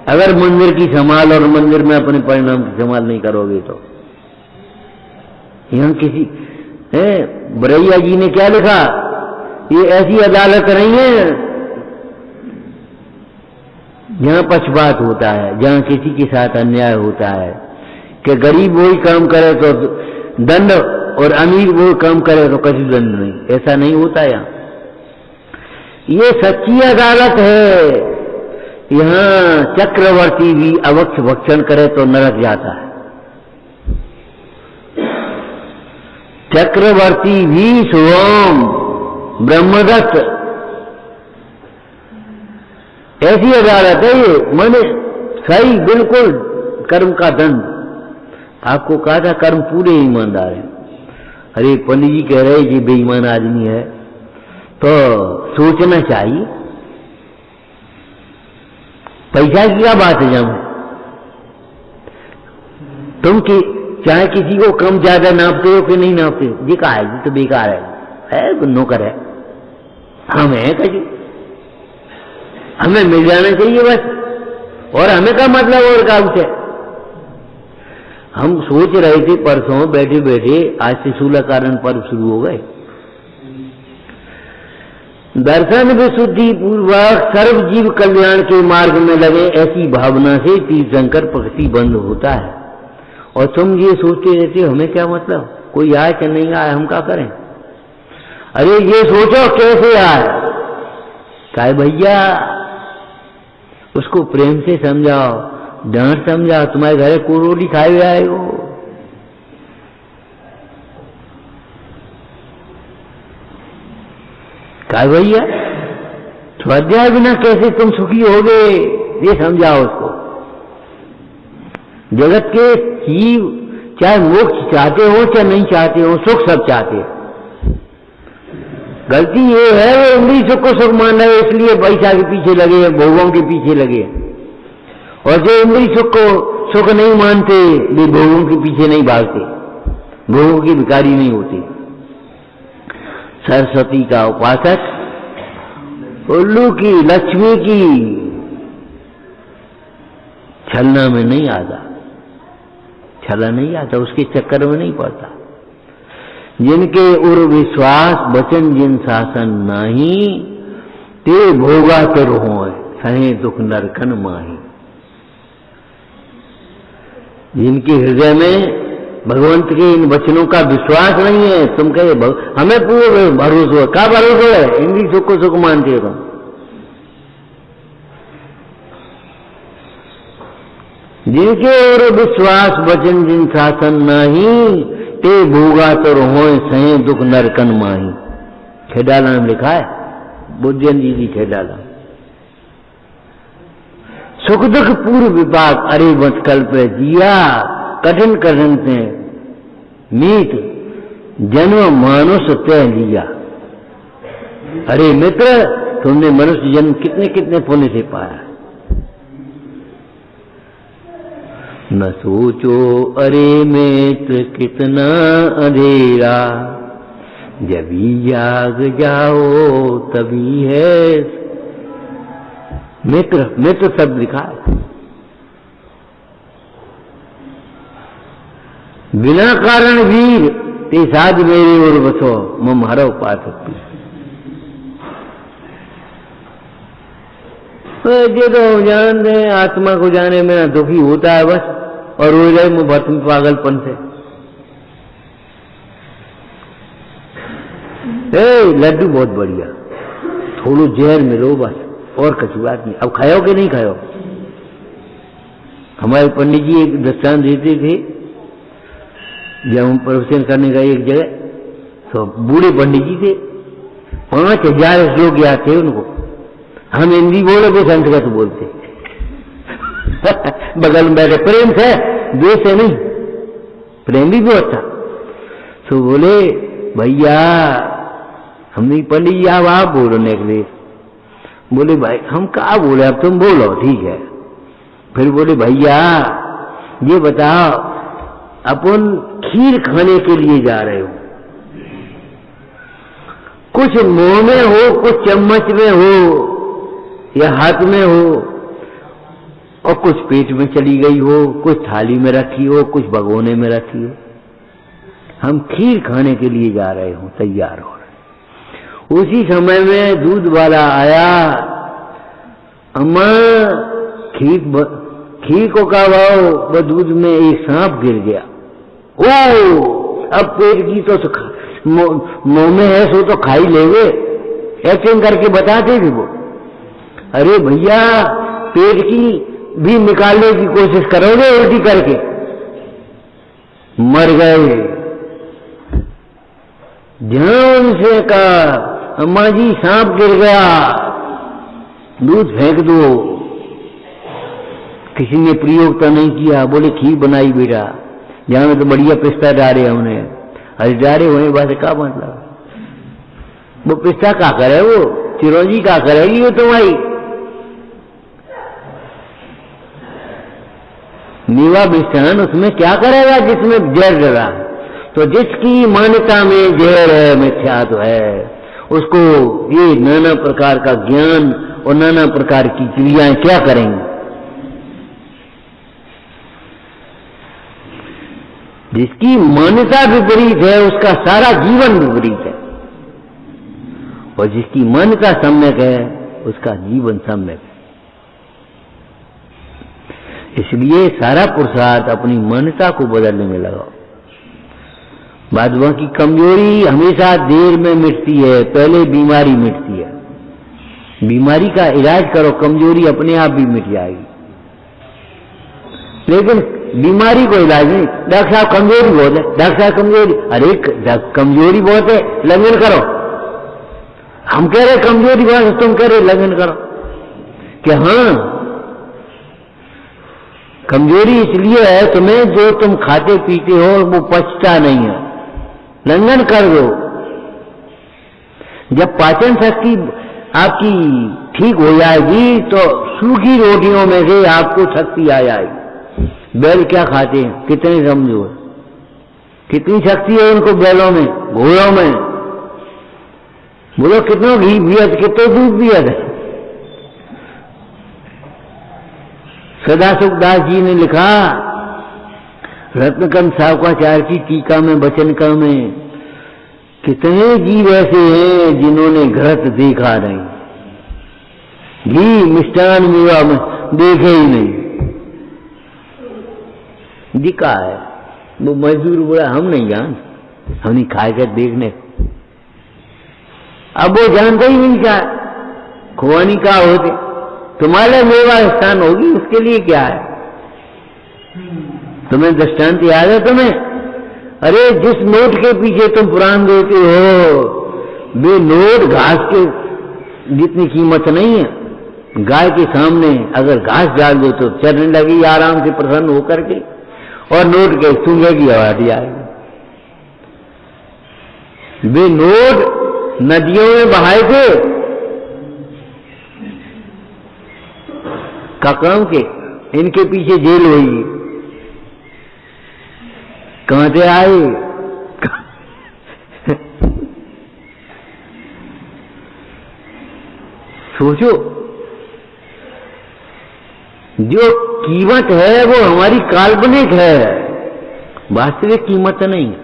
अगर मंदिर की संभाल और मंदिर में अपने परिणाम की संभाल नहीं करोगे तो। यहां किसी बरैया जी ने क्या लिखा, ये ऐसी अदालत नहीं है जहां पक्षपात होता है, जहां किसी के साथ अन्याय होता है कि गरीब वही काम करे तो दंड और अमीर वही काम करे तो कभी दंड नहीं। ऐसा नहीं होता यहां। ये सच्ची अदालत है। यहां चक्रवर्ती भी अवक्ष भक्षण करे तो नरक जाता है। चक्रवर्ती भी स्वयं ब्रह्मदत्त, ऐसी अदालत है ये। मैंने सही बिल्कुल कर्म का दंड आपको कहा था, कर्म पूरे ईमानदार है। अरे पंडित जी कह रहे ये बेईमान आदमी है, तो सोचना चाहिए। पैसा की क्या बात है? जब तुम चाहे किसी को कम ज्यादा नापते हो कि नहीं नापते हो, ये कहा है ये तो बेकार है नौकर है, हम है कभी, हमें मिल जाना चाहिए बस। और हमें क्या मतलब और का उसे? हम सोच रहे थे परसों बैठे बैठे, आज से 16 कारण पर्व शुरू हो गए। दर्शन विशुद्धि पूर्वक सर्व जीव कल्याण के मार्ग में लगे, ऐसी भावना से तीर्थंकर भक्ति बंद होता है। और तुम ये सोचते रहते हो हमें क्या मतलब, कोई आए कि नहीं आए, हम क्या करें? अरे ये सोचो कैसे आए, काय भैया उसको प्रेम से समझाओ, डांट समझाओ। तुम्हारे घर कोरोली खाए हुए आए हो, काय भैया स्वाध्याय बिना कैसे तुम सुखी होगे, ये समझाओ उसको। जगत के जीव चाहे मोक्ष चाहते हो चाहे नहीं चाहते हो, सुख सब चाहते हैं। गलती ये है वो इंद्रिय सुख को सुख मान रहे, इसलिए पैसा के पीछे लगे, भोगों के पीछे लगे। और जो इंद्रिय सुख को सुख नहीं मानते, वे भोगों के पीछे नहीं भागते, भोगों की भिखारी नहीं होते। सरस्वती का उपासक उल्लू की, लक्ष्मी की छलना में नहीं आता, छला नहीं आता, उसके चक्कर में नहीं पड़ता। जिनके उर विश्वास बचन जिन शासन नाही, ते भोगा तर होय सहे दुख नरकन माही। जिनके हृदय में भगवंत के इन वचनों का विश्वास नहीं है, तुम कहे हमें पूरे भरोसा है, क्या भरोसा है? इंद्रिय सुख को सुख मानते हो तुम। जिनके और विश्वास वचन जिन शासन नहीं, ते भोगा तो होय सहे दुख नरकन माही। खेडाला में लिखा है, बुद्धियन जी खेडाला। सुख दुख पूर्व विपाक अरे मत कल्प जिया, कठिन कठिन से मीत जन्म मानुष तय लिया। अरे मित्र, तुमने मनुष्य जन्म कितने कितने पुण्य से पाया। न सोचो अरे मित्र कितना अंधेरा, जभी जाग जाओ तभी है। मित्र, मित्र शब्द लिखा है। बिना कारण वीर ते साध मेरे और बसो मम हरो पास ये तो जान दे आत्मा को जाने में दुखी होता है बस, और हो जाए मुफ्त में पागलपन से। लड्डू बहुत बढ़िया, थोड़ो जहर मिलो बस, और कछु बात नहीं। अब खाओ कि नहीं खाओ? हमारे पंडित जी एक दृष्टांत देते थे, जब हम प्रवचन करने गए एक जगह, तो बूढ़े पंडित जी थे, 5000 श्लोक याद थे उनको। हम हिंदी बोले, वो संस्कृत बोलते। बगल में बैठे, प्रेम से, द्वेष है नहीं, प्रेम भी बहुत था। तो बोले भैया, हमने पंडित जी अब आप बोलो नेकलेस। बोले भाई हम क्या बोले, अब तुम बोलो ठीक है। फिर बोले भैया ये बताओ, अपन खीर खाने के लिए जा रहे हो, कुछ मुंह में हो, कुछ चम्मच में हो या हाथ में हो, और कुछ पेट में चली गई हो, कुछ थाली में रखी हो, कुछ भगोने में रखी हो। हम खीर खाने के लिए जा रहे हो, तैयार हो रहे। उसी समय में दूध वाला आया, अम्मा खीर को कबाओ, वह दूध में एक सांप गिर गया। ओ अब पेट की तो मुंह में है सो तो खाई लेंगे, एक्टिंग करके बताते थे वो। अरे भैया पेट की भी निकालने की कोशिश करोगे उल्टी करके, मर गए। ध्यान से कहा, अम्मा जी सांप गिर गया, दूध फेंक दो। किसी ने प्रयोग तो नहीं किया। बोले खीर बनाई बेटा, जहां तो बढ़िया पिस्ता डाले हमने। अरे डाले होने बाद क्या मतलब, वो पिस्ता क्या करे, वो चिरौंजी क्या करेगी वो तुम्हारी। नीवा मिष्ठान उसमें क्या करेगा जिसमें जहर डरा। तो जिसकी मान्यता में जहर है, मिथ्या तो है, उसको ये नाना प्रकार का ज्ञान और नाना प्रकार की क्रियाएं क्या करेंगी। जिसकी मान्यता विपरीत है उसका सारा जीवन विपरीत है, और जिसकी मान्यता सम्यक है उसका जीवन सम्यक है। इसलिए सारा पुरुषार्थ अपनी मान्यता को बदलने में लगाओ। बाद की कमजोरी हमेशा देर में मिटती है, पहले बीमारी मिटती है। बीमारी का इलाज करो, कमजोरी अपने आप भी मिट जाएगी। लेकिन बीमारी को इलाज नहीं, डॉक्टर साहब कमजोरी बहुत है, डॉक्टर साहब कमजोरी, अरे कमजोरी बहुत है, लगन करो। हम कह रहे कमजोरी बहुत है, तुम कह रहे लगन करो। कि हाँ कमजोरी इसलिए है तुम्हें, जो तुम खाते पीते हो वो पचता नहीं है, लंघन कर दो। जब पाचन शक्ति आपकी ठीक हो जाएगी तो सूखी रोटियों में से आपको शक्ति आ जाएगी। बैल क्या खाते हैं, कितने समझो, कितनी शक्ति है उनको बैलों में, घोड़ों में। बोलो कितना घी पिया, कितने दूध पिया था। सदा सुखदास जी ने लिखा रत्नकंद सावकाचार्य की टीका में, वचनका में, कितने जीव ऐसे हैं जिन्होंने घृत देखा नहीं, घी मिष्टान मेवा में देखे ही नहीं। दिखा है वो मजदूर बोला हम नहीं जानते, हम नहीं खाए कर देखने। अब वो जानते ही नहीं क्या खुआनी का होते, तुम्हारे मेवा स्थान होगी, उसके लिए क्या है। तुम्हें दृष्टांत याद है तुम्हें? अरे जिस नोट के पीछे तुम प्राण देते हो, वे नोट घास के जितनी कीमत नहीं है। गाय के सामने अगर घास डाल दो तो चरने लगी आराम से प्रसन्न होकर के, और नोट के सूंघेगी आवाज आएगी। वे नोट नदियों में बहाए थे, ककड़ों के, इनके पीछे जेल हुई। कहां से आए? सोचो, जो कीमत है वो हमारी काल्पनिक है, वास्तविक कीमत नहीं है।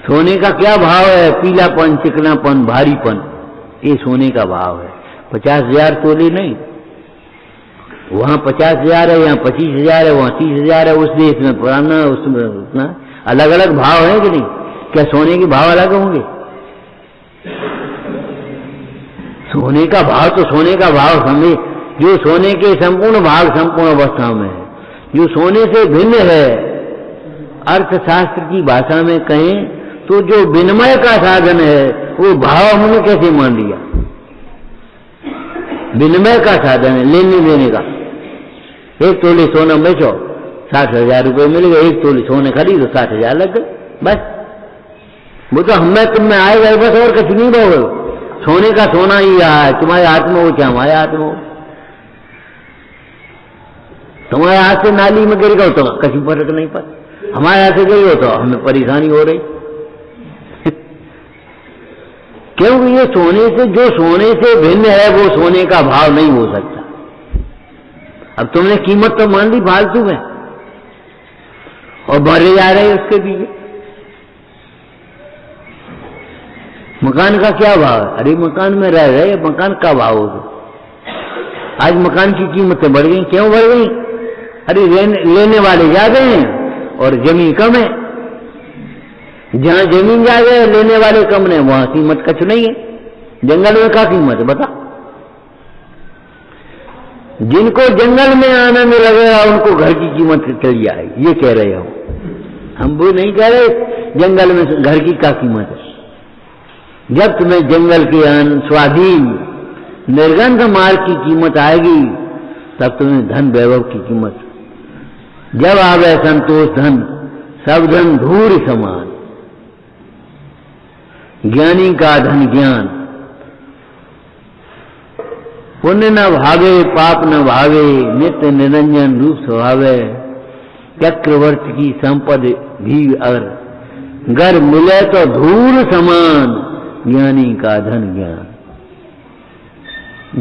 सोने का क्या भाव है? पीलापन, चिकनापन, भारीपन, ये सोने का भाव है। 50,000 तोले नहीं, वहां 50,000 है, यहाँ 25,000 है, वहां 30,000 है। उस देश में पुराना, उसमें उतना अलग अलग भाव है कि नहीं? क्या सोने के भाव अलग होंगे? सोने का भाव तो सोने का भाव समझे, जो सोने के संपूर्ण भाग संपूर्ण अवस्था में है, जो सोने से भिन्न है। अर्थशास्त्र की भाषा में कहें तो जो विनिमय का साधन है वो भाव हमने कैसे मान लिया? विनिमय का साधन है, लेने देने का। 1 तोले सोना बेचो, 60,000 रुपये मिलेगा। 1 तोले सोने खरीदो, 60,000 लग गए, बस। वो तो हमें तुम में आएगा बस, और कुछ नहीं रहोगे। सोने का सोना ही है, तुम्हारे हाथ में हो क्या हमारे हाथ में हो? तुम्हारे हाथ से नाली में गिर गए तो कहीं फर्क नहीं पड़ता, हमारे हाथ से गिर गए तो हमें परेशानी हो रही। क्योंकि ये सोने से, जो सोने से भिन्न है वो सोने का भाव नहीं हो सकता। अब तुमने कीमत तो मान ली फालतू में, और बढ़े जा रहे उसके पीछे। मकान का क्या भाव है? अरे मकान में रह रहे, मकान का भाव हो? आज मकान की कीमतें बढ़ गई। क्यों बढ़ गई? अरे लेने वाले ज्यादा हैं और जमीन कम है। जहां जमीन ज्यादा है, लेने वाले कम है, वहां कीमत कुछ नहीं है। जंगल में क्या कीमत है बता? जिनको जंगल में आनंद लगेगा उनको घर की कीमत चली आएगी, ये कह रहे हो हम। वो नहीं कह रहे जंगल में घर की क्या कीमत है। जब तुम्हें जंगल के स्वाधीन निर्गंध मार्ग की कीमत आएगी, तब तुम्हें धन वैभव की कीमत। जब आवे संतोष धन, सब धन धूल समान। ज्ञानी का धन ज्ञान, पुण्य न भावे पाप न भावे, नित्य निरंजन रूप स्वभावे। चक्रवर्ती की संपद भी अगर मिले तो धूल समान, ज्ञानी का धन ज्ञान।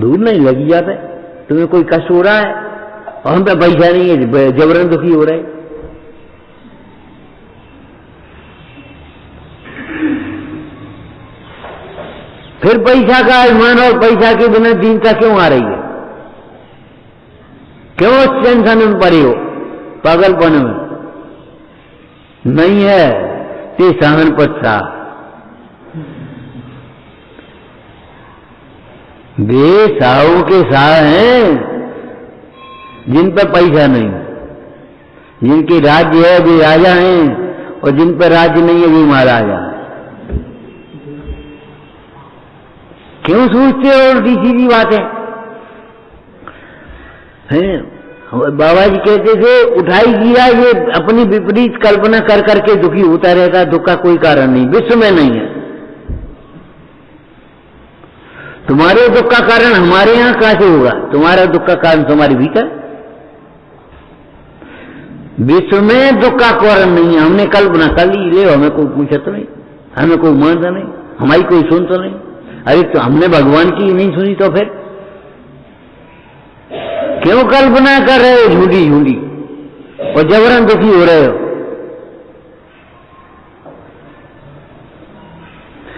धूल नहीं लगी जाता। तुम्हें कोई कष्ट हो रहा है और हम पे पैसा नहीं है, जबरन दुखी हो रहे। फिर पैसा का अभिमान और पैसा के बिना दीनता क्यों आ रही है? क्यों टेंशन में पड़े हो? पागलपन में नहीं है ते सहन पत्सा। वे साहू के साह हैं जिन पर पैसा नहीं, जिनके राज्य है वे राजा हैं, और जिन पर राज्य नहीं है वे महाराजा। क्यों सोचते हो उल्टी सीधी बातें हैं? बाबा जी कहते थे उठाई गिरा ये अपनी विपरीत कल्पना कर करके दुखी होता रहता। दुख का कोई कारण नहीं, विश्व में नहीं है। तुम्हारे दुख का कारण हमारे यहां कैसे होगा? तुम्हारा दुख का कारण तुम्हारे भीतर। विश्व में दुख का कारण नहीं है, हमने कल्पना कर ली। ले हमें कोई पूछा तो नहीं, हमें कोई मानता नहीं, हमारी कोई सुन तो नहीं। अरे तो हमने भगवान की नहीं सुनी तो फिर क्यों कल्पना कर रहे हो झूठी झूठी और जबरन दुखी हो रहे हो?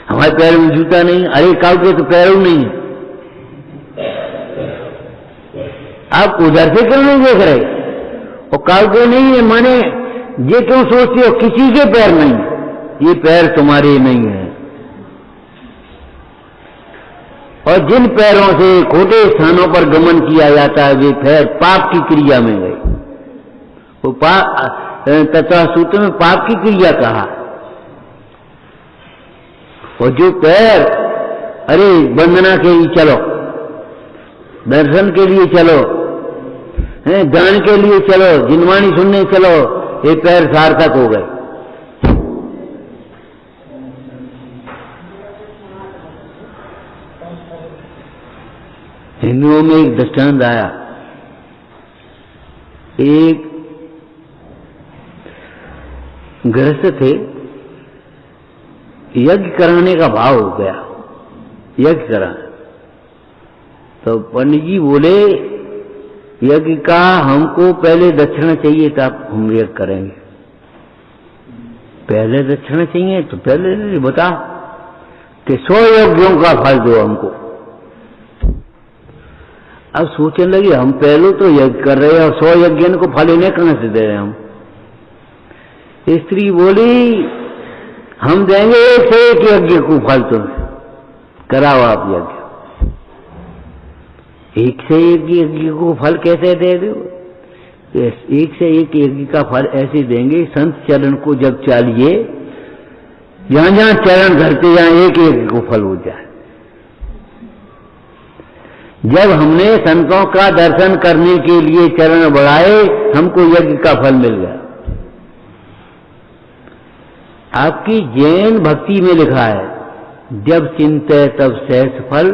हमारे पैरों में जूता नहीं, अरे काऊ के तो पैरों नहीं है। आप उधर से क्यों नहीं देख रहे? और काऊ के नहीं है माने ये क्यों सोचते हो किसी के पैर नहीं? ये पैर तुम्हारे नहीं है। और जिन पैरों से खोटे स्थानों पर गमन किया जाता है वे पैर पाप की क्रिया में गए। वो तथा सूत्र में पाप की क्रिया कहा। और जो पैर अरे वंदना के लिए चलो, दर्शन के लिए चलो, दान के लिए चलो, जिनवाणी सुनने चलो, ये पैर सार्थक हो गए। हिंदुओं में एक दृष्टांत आया। एक गृहस्थ थे, यज्ञ कराने का भाव हो गया, यज्ञ करा। तो पंडित जी बोले यज्ञ का हमको पहले दक्षिणा चाहिए तब हम यज्ञ करेंगे। पहले दक्षिणा चाहिए तो पहले बता कि 100 यज्ञों का फल दो हमको। अब सोचने लगे हम पहले तो यज्ञ कर रहे हैं और 100 यज्ञ को फल इन्हें कहां से दे रहे हम। स्त्री बोली हम देंगे 1 से 1 यज्ञ को फल, तुम कराओ आप यज्ञ। 1 से 1 यज्ञ को फल कैसे दे दो? 1 से 1 यज्ञ का फल ऐसे देंगे, संत चरण को जब चालिए, जहां जहां चरण धरते जहां 1 यज्ञ को फल हो जाए। जब हमने संतों का दर्शन करने के लिए चरण बढ़ाए, हमको यज्ञ का फल मिल गया। आपकी जैन भक्ति में लिखा है, जब चिंते तब सहस फल,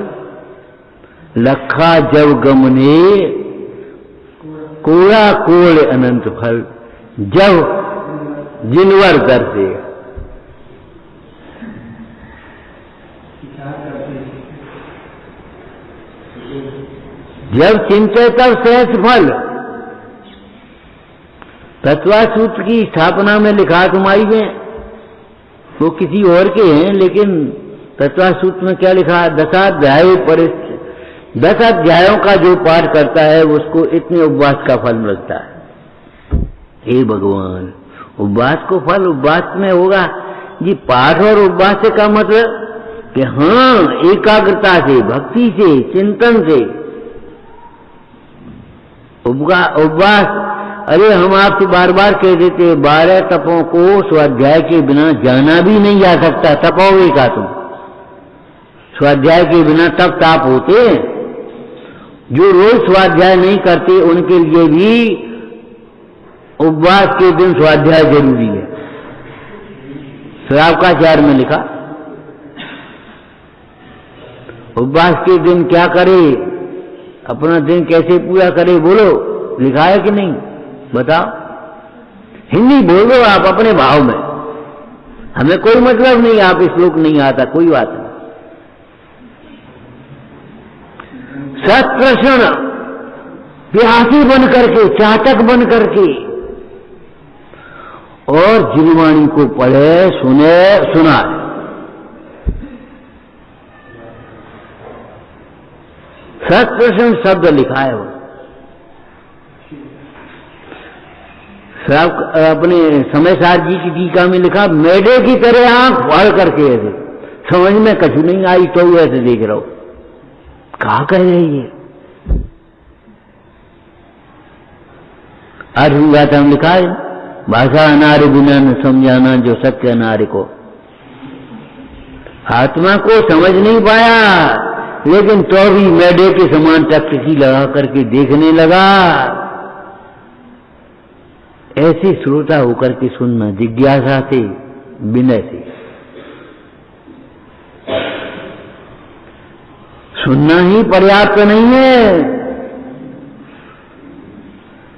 लखा जब गमने कोड़ा कोड़ अनंत फल, जब जिनवर दर्शे। जब चिंते तब सहस फल। तत्वा सूत्र की स्थापना में लिखा तुम्हारी में, वो किसी और के हैं, लेकिन तत्वा सूत्र में क्या लिखा? 10 अध्याय पर 10 अध्यायों का जो पाठ करता है उसको इतने उपवास का फल मिलता है। हे भगवान, उपवास को फल उपवास में होगा जी। पाठ और उपवास से का मतलब कि हाँ, एकाग्रता से, भक्ति से, चिंतन से उपवास। अरे हम आपसे बार बार कह देते 12 तपों को स्वाध्याय के बिना जाना भी नहीं जा सकता। तपोगे का तुम? स्वाध्याय के बिना तप ताप होते। जो रोज स्वाध्याय नहीं करते उनके लिए भी उपवास के दिन स्वाध्याय जरूरी है। श्रावकाचार्य में लिखा, उपवास के दिन क्या करे, अपना दिन कैसे पूरा करे, बोलो, लिखा है कि नहीं? बताओ। हिंदी बोलो आप अपने भाव में, हमें कोई मतलब नहीं, आप श्लोक नहीं आता, कोई बात नहीं। सत्प्रश्न प्यासी बन करके, चातक बन करके, और जिनवाणी को पढ़े, सुने, सुनाए। सत्प्रश्न शब्द लिखा है वो। अपने समय सार जी की टीका में लिखा, मेढे की तरह आंख फाड़ करके ऐसे, समझ में कछु नहीं आई तो ऐसे देख रहा हूं, कहा कह रही है। आठवीं गाथा में लिखा है, भाषा अनार्य बिना न समझाना जो सत्य अनार्य को। आत्मा को समझ नहीं पाया, लेकिन तो भी मेढे के समान टकटकी लगा करके देखने लगा। ऐसे श्रोता होकर के सुनना, जिज्ञासा से, विनय से सुनना ही पर्याप्त नहीं है।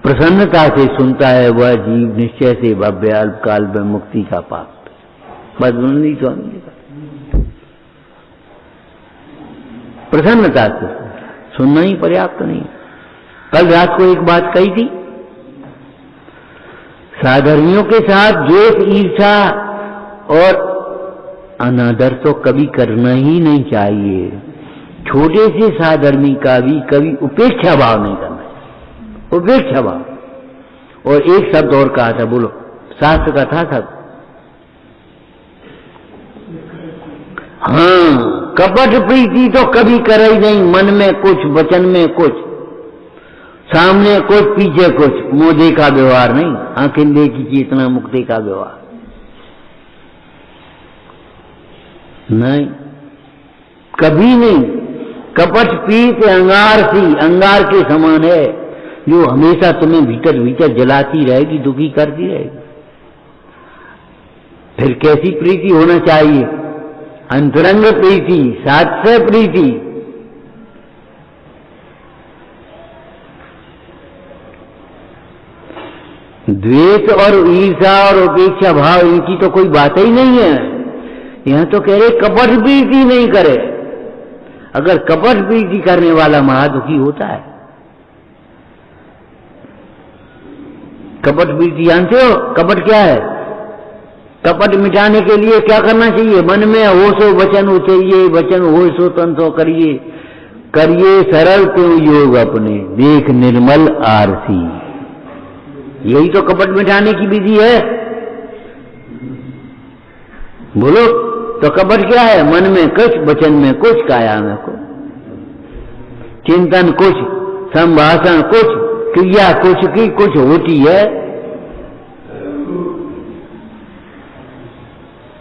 प्रसन्नता से सुनता है वह जीव निश्चय से भव्य अल्पकाल में मुक्ति का पाप। बदबंदी स्वामी का प्रसन्नता से सुनना ही पर्याप्त नहीं। कल रात को एक बात कही थी, साधर्मियों के साथ द्वेष, ईर्ष्या और अनादर तो कभी करना ही नहीं चाहिए। छोटे से साधर्मी का भी कभी उपेक्षा भाव नहीं करना चाहिए, उपेक्षा भाव। और एक शब्द और कहा था, बोलो, शास्त्र का था सब। हाँ, कपट प्रीति तो कभी करे ही नहीं, मन में कुछ, वचन में कुछ, सामने कुछ, पीछे कुछ, मोदे का व्यवहार नहीं, आंखें देखी चेतना मुक्ति का व्यवहार नहीं, कभी नहीं। कपट पीत अंगार के समान है, जो हमेशा तुम्हें भीतर भीतर जलाती रहेगी, दुखी करती रहेगी। फिर कैसी प्रीति होना चाहिए? अंतरंग प्रीति, सात्य प्रीति। द्वेष और ईर्ष्या और उपेक्षा भाव, इनकी तो कोई बात ही नहीं है। यहां तो कह रहे कपट प्रीति नहीं करे। अगर कपट प्रीति करने वाला महादुखी होता है, कपट प्रीति जानते हो? कपट क्या है? कपट मिटाने के लिए क्या करना चाहिए? मन में होशो वचन उचरिए, वचन होशो तन सो करिए, करिए सरल त्यों योग अपने, देख निर्मल आरसी। यही तो कपट मिटाने की विधि है। बोलो तो कपट क्या है? मन में कुछ, वचन में कुछ, काया में कुछ, चिंतन कुछ, संभाषण कुछ, क्रिया कुछ की कुछ होती है।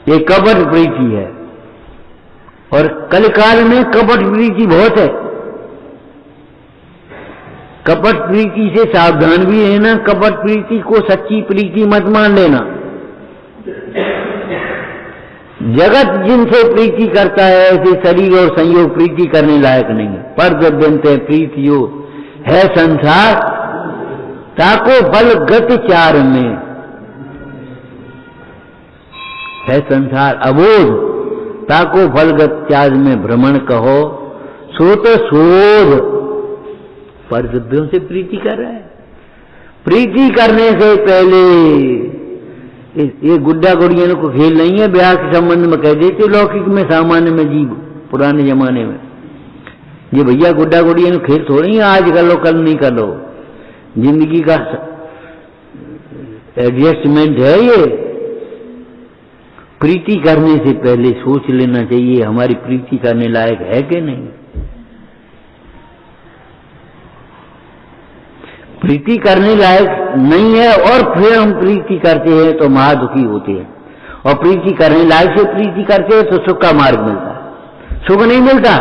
ये कपट प्रीति है। और कलिकाल में कपट प्रीति बहुत है। कपट प्रीति से सावधान भी रहना। कपट प्रीति को सच्ची प्रीति मत मान लेना। जगत जिनसे प्रीति करता है ऐसे शरीर और संयोग प्रीति करने लायक नहीं है। पर द्रव्यंते प्रीतियो है संसार, ताको फल गति चार में है संसार अबोध, ताको फल गति चार में भ्रमण कहो, सो तो शोध। पर द्रव्यों से प्रीति कर रहा है। प्रीति करने से पहले ये गुड्डा गुड़ियों को खेल नहीं है। ब्याह के संबंध में कह देते लौकिक में, सामान्य में, जीव पुराने जमाने में ये भैया गुड्डा गुड़ियों खेल थोड़ी है आज कर लो कल नहीं कर लो। जिंदगी का एडजस्टमेंट है ये। प्रीति करने से पहले सोच लेना चाहिए हमारी प्रीति करने लायक है कि नहीं। प्रीति करने लायक नहीं है और फिर हम प्रीति करते हैं तो महादुखी होते हैं। और प्रीति करने लायक से प्रीति करते हैं तो सुख का मार्ग मिलता है। सुख नहीं मिलता।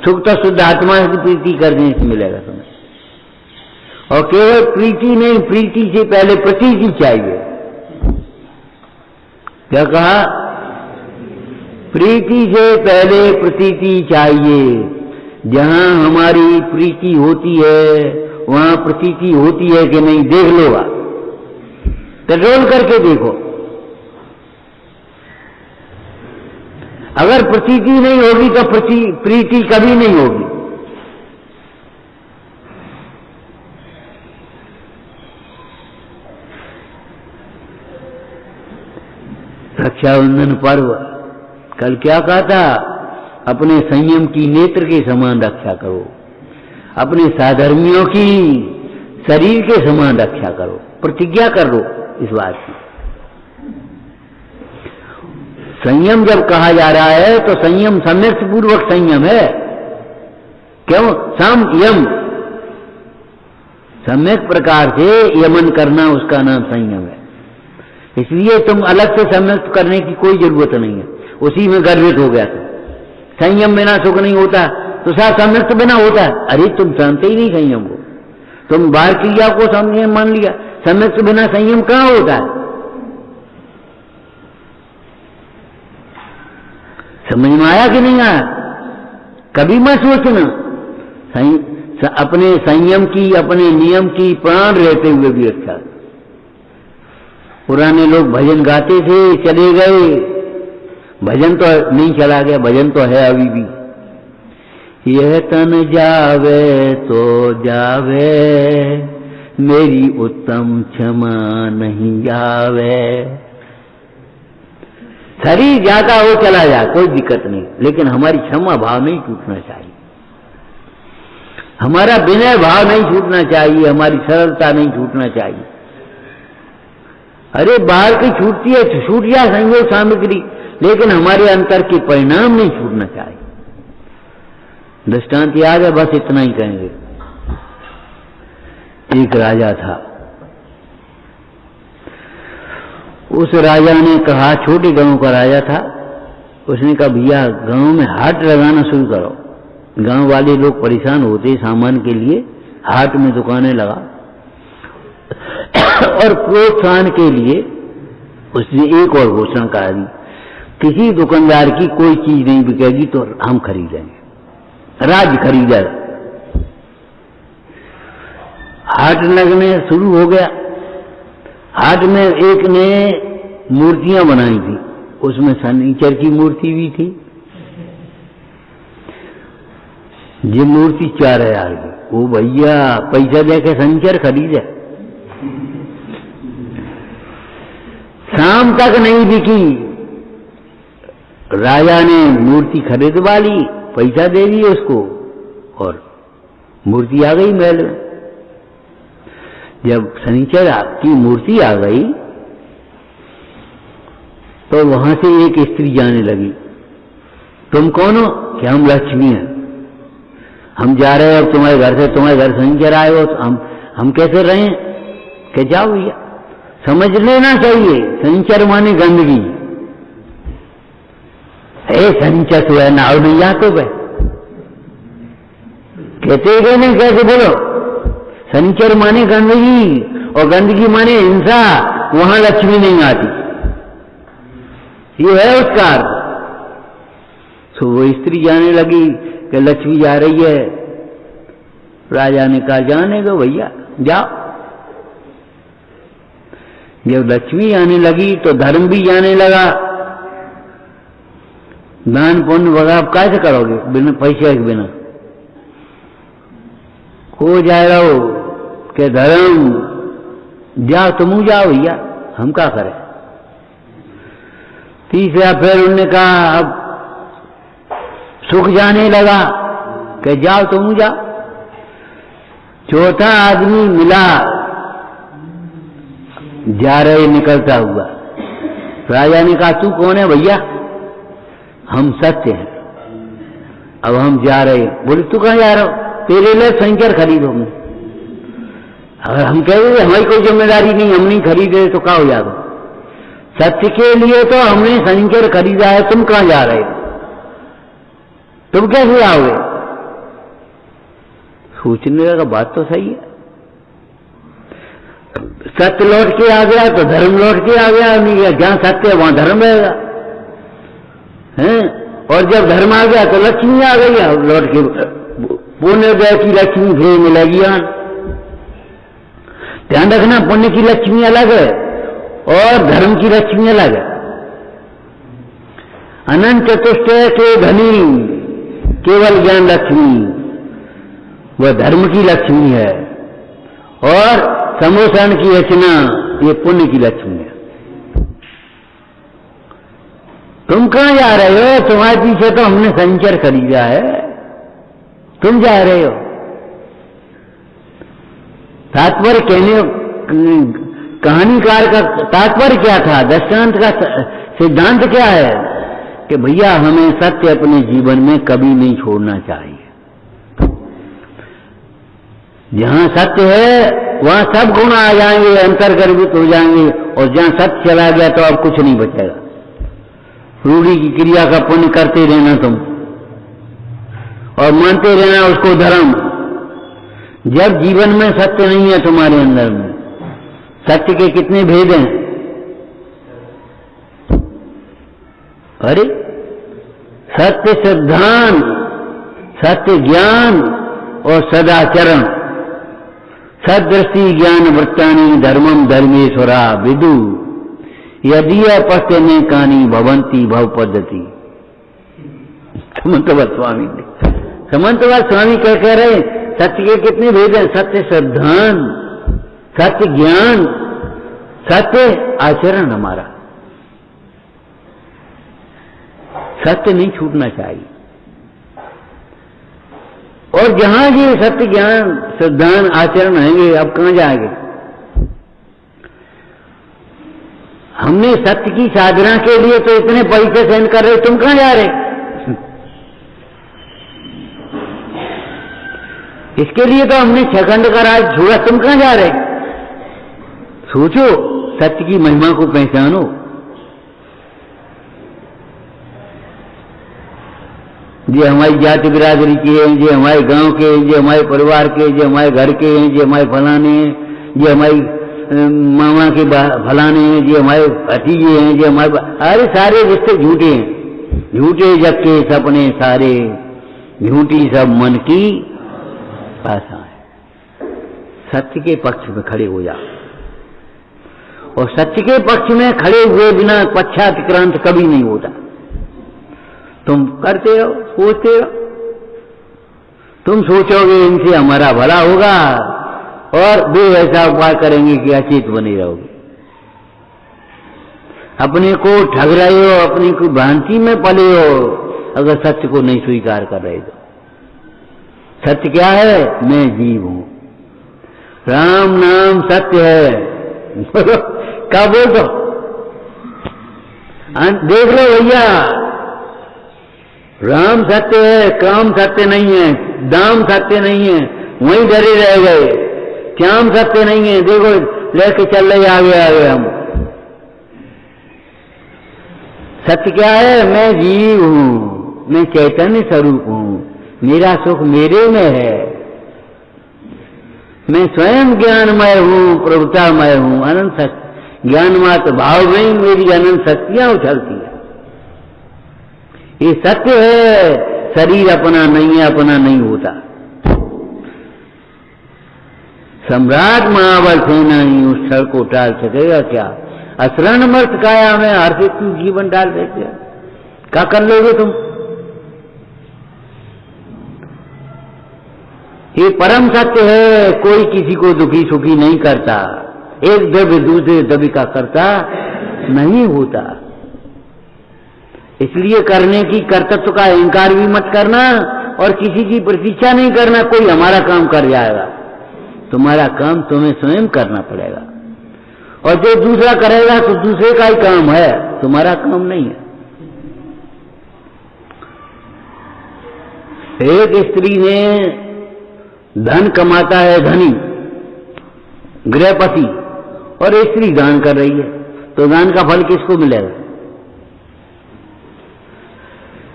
सुख तो शुद्ध आत्मा की प्रीति करने से मिलेगा तुम्हें। और केवल प्रीति नहीं, प्रीति से पहले प्रतीति चाहिए। क्या कहा? प्रीति से पहले प्रतीति चाहिए। जहां हमारी प्रीति होती है वहां प्रतीति होती है कि नहीं देख लो। कंट्रोल करके देखो। अगर प्रतीति नहीं होगी तो प्रीति कभी नहीं होगी। रक्षाबंधन पर्व कल क्या कहा था? अपने संयम की नेत्र के समान रक्षा करो, अपने साधर्मियों की शरीर के समान रक्षा करो। प्रतिज्ञा कर लो इस बात की। संयम जब कहा जा रहा है तो संयम सम्यक पूर्वक संयम है। क्यों? सम यम, सम्यक प्रकार से यमन करना उसका नाम संयम है। इसलिए तुम अलग से सम्यक करने की कोई जरूरत नहीं है। उसी में गर्वित हो गया तुम। संयम बिना सुख नहीं होता तो साथ सम्यक बिना होता है। अरे तुम जानते ही नहीं संयम को। तुम बाहर क्रिया को संयम मान लिया। सम्यक बिना संयम कहां होता है? समझ में आया कि नहीं आया? कभी मत सोचना अपने संयम की, अपने नियम की प्राण रहते हुए भी अच्छा। पुराने लोग भजन गाते थे, चले गए। भजन तो नहीं चला गया, भजन तो है अभी भी। यह तन जावे तो जावे, मेरी उत्तम क्षमा नहीं आवे। शरीर जाता हो चला जाए कोई दिक्कत नहीं, लेकिन हमारी क्षमा भाव नहीं छूटना चाहिए। हमारा विनय भाव नहीं छूटना चाहिए, हमारी सरलता नहीं छूटना चाहिए। अरे बाहर की छूटती है, छूट जाए संयोग सामग्री, लेकिन हमारे अंतर के परिणाम नहीं छूटना चाहिए। दृष्टांत याद है, बस इतना ही कहेंगे। एक राजा था। उस राजा ने कहा, छोटे गांव का राजा था, उसने कहा भैया गांव में हाट लगाना शुरू करो। गांव वाले लोग परेशान होते सामान के लिए, हाट में दुकानें लगा। और प्रोत्साहन के लिए उसने एक और घोषणा करा दी, किसी दुकानदार की कोई चीज नहीं बिकेगी तो हम खरीदेंगे, राज्य खरीदेगा। हाट लगने शुरू हो गया। हाट में एक ने मूर्तियां बनाई थी, उसमें शनिचर की मूर्ति भी थी। ये मूर्ति 4000 की। वो भैया पैसा देके शनिचर खरीदे। शाम तक नहीं बिकी, राजा ने मूर्ति खरीदवा ली, पैसा दे दिए उसको और मूर्ति आ गई महल में। जब शनिचर की मूर्ति आ गई तो वहां से एक स्त्री जाने लगी, तुम कौन हो? कि हम लक्ष्मी हैं, हम जा रहे हैं अब तुम्हारे घर से, तुम्हारे घर शनिचर आए हो तो हम कैसे रहें? कि जाओ भैया, समझ लेना चाहिए शनिचर माने गंदगी। शनिचर तो है नाव नहीं जा तो भाई कहते गए नहीं, कैसे बोलो? शनिचर माने गंदगी और गंदगी माने हिंसा, वहां लक्ष्मी नहीं आती, ये है उसका अर्थ। तो वो स्त्री जाने लगी कि लक्ष्मी जा रही है। राजा ने कहा जाने दो भैया, जाओ। जब लक्ष्मी आने लगी तो धर्म भी जाने लगा। दान पुण्य वगैरह आप कैसे करोगे बिना पैसे के बिना? हो जाए रहो कि धर्म जाओ, तुम जाओ भैया, हम क्या करें? तीसरा फिर उन्होंने कहा, अब सुख जाने लगा कि जाओ तुम जाओ। चौथा आदमी मिला जा रहे निकलता हुआ। राजा ने कहा तू कौन है भैया? हम सत्य हैं, अब हम जा रहे। बोले तू कहां जा रहे हो? तेरे लिए शनिचर खरीदो। अगर हम कह रहे हमारी कोई जिम्मेदारी नहीं, हम नहीं खरीदे तो क्या हो जाएगा? सत्य के लिए तो हमने शनिचर खरीदा है, तुम कहां जा रहे हो? तुम कैसे आओगे? सोचने लगा बात तो सही है, सत्य लौट के आ गया तो धर्म लौट के आ गया। नहीं गया, जहां सत्य है वहां धर्म रहेगा, हैं? और जब धर्म आ गया तो लक्ष्मी आ गई, अब लौट के पुण्योदय की लक्ष्मी फिर मिलेगी। ध्यान रखना, पुण्य की लक्ष्मी अलग है और धर्म की लक्ष्मी अलग है। अनंत चतुष्टय के धनी केवल ज्ञान लक्ष्मी वह धर्म की लक्ष्मी है, और समोषण की रचना ये पुण्य की लक्ष्मी है। तुम कहां जा रहे हो? तुम्हारे पीछे तो हमने शनिचर खरीदा है, तुम जा रहे हो। तात्पर्य कहने, कहानीकार का तात्पर्य क्या था? दृष्टांत का सिद्धांत क्या है? कि भैया हमें सत्य अपने जीवन में कभी नहीं छोड़ना चाहिए। जहां सत्य है वहां सब गुण आ जाएंगे, अंतर्गर्भित हो जाएंगे, और जहां सत्य चला गया तो अब कुछ नहीं बचेगा। रूढ़ी की क्रिया का पुण्य करते रहना तुम, और मानते रहना उसको धर्म। जब जीवन में सत्य नहीं है तुम्हारे अंदर में, सत्य के कितने भेद हैं? अरे सत्य सिद्धांत, सत्य ज्ञान और सदाचरण। सदृष्टि ज्ञान वृत्तानि धर्मम धर्मेश्वरा विदु यदि पश्यने कानी भवंती भव पद्धति। समंतवत स्वामी क्या कह रहे? सत्य के कितने भेद हैं? सत्य सिद्धांत, सत्य ज्ञान, सत्य आचरण। हमारा सत्य नहीं छूटना चाहिए। और जहां ये सत्य ज्ञान सिद्धांत आचरण रहेंगे, अब कहां जाएंगे? हमने सत्य की साधना के लिए तो इतने पैसे सेंड कर रहे, तुम कहां जा रहे? इसके लिए तो हमने 6 खंड का राज छोड़ा, तुम कहां जा रहे? सोचो, सत्य की महिमा को पहचानो। ये हमारी जाति बिरादरी के हैं, ये हमारे गांव के, ये हमारे परिवार के, ये हमारे घर के हैं, ये हमारे फलाने हैं, ये हमारी मामा के फलाने हैं, ये हमारे भतीजे हैं, ये हमारे, अरे सारे रिश्ते झूठे हैं। झूठे जग के सपने सारे, झूठी सब मन की आशा है। सत्य के पक्ष में खड़े हो जाओ, और सत्य के पक्ष में खड़े हुए बिना पश्चात्क्रांत कभी नहीं होता। तुम करते रहो, सोचते रहो, तुम सोचोगे इनसे हमारा भला होगा, और वे ऐसा उपाय करेंगे कि अचेत बने रहोगे। अपने को ठग रहे हो, अपनी को भ्रांति में पले हो, अगर सत्य को नहीं स्वीकार कर रहे तो। सत्य क्या है? मैं जीव हूं, राम नाम सत्य है। क्या बोल दो? देख लो भैया, राम सत्य है, काम सत्य नहीं है, दाम सत्य नहीं है, वहीं डरे रह गए। श्याम सत्य नहीं है, देखो लेके चल रहे आगे आगे हम। सत्य क्या है? मैं जीव हूं, मैं चैतन्य स्वरूप हूं, मेरा सुख मेरे में है, मैं स्वयं ज्ञानमय हूं, प्रभुतामय हूं, अनंत शक्ति ज्ञानमात्र भाव में ही मेरी अनंत शक्तियां उछलती है। ये सत्य है। शरीर अपना नहीं है, अपना नहीं होता। सम्राट महाबल सेना ही उस क्षण को टाल सकेगा क्या? असरण मर्त काया में हर्षित तू जीवन डाल देते, क्या कर लोगे तुम? ये परम सत्य है, कोई किसी को दुखी सुखी नहीं करता, एक द्रव्य दूसरे द्रव्य का करता नहीं होता। इसलिए करने की कर्तव्य का अहंकार भी मत करना और किसी की प्रतीक्षा नहीं करना कोई हमारा काम कर जाएगा। तुम्हारा काम तुम्हें स्वयं करना पड़ेगा, और जो दूसरा करेगा तो दूसरे का ही काम है, तुम्हारा काम नहीं है। एक स्त्री ने धन कमाता है धनी गृहपति, और स्त्री दान कर रही है, तो दान का फल किसको मिलेगा?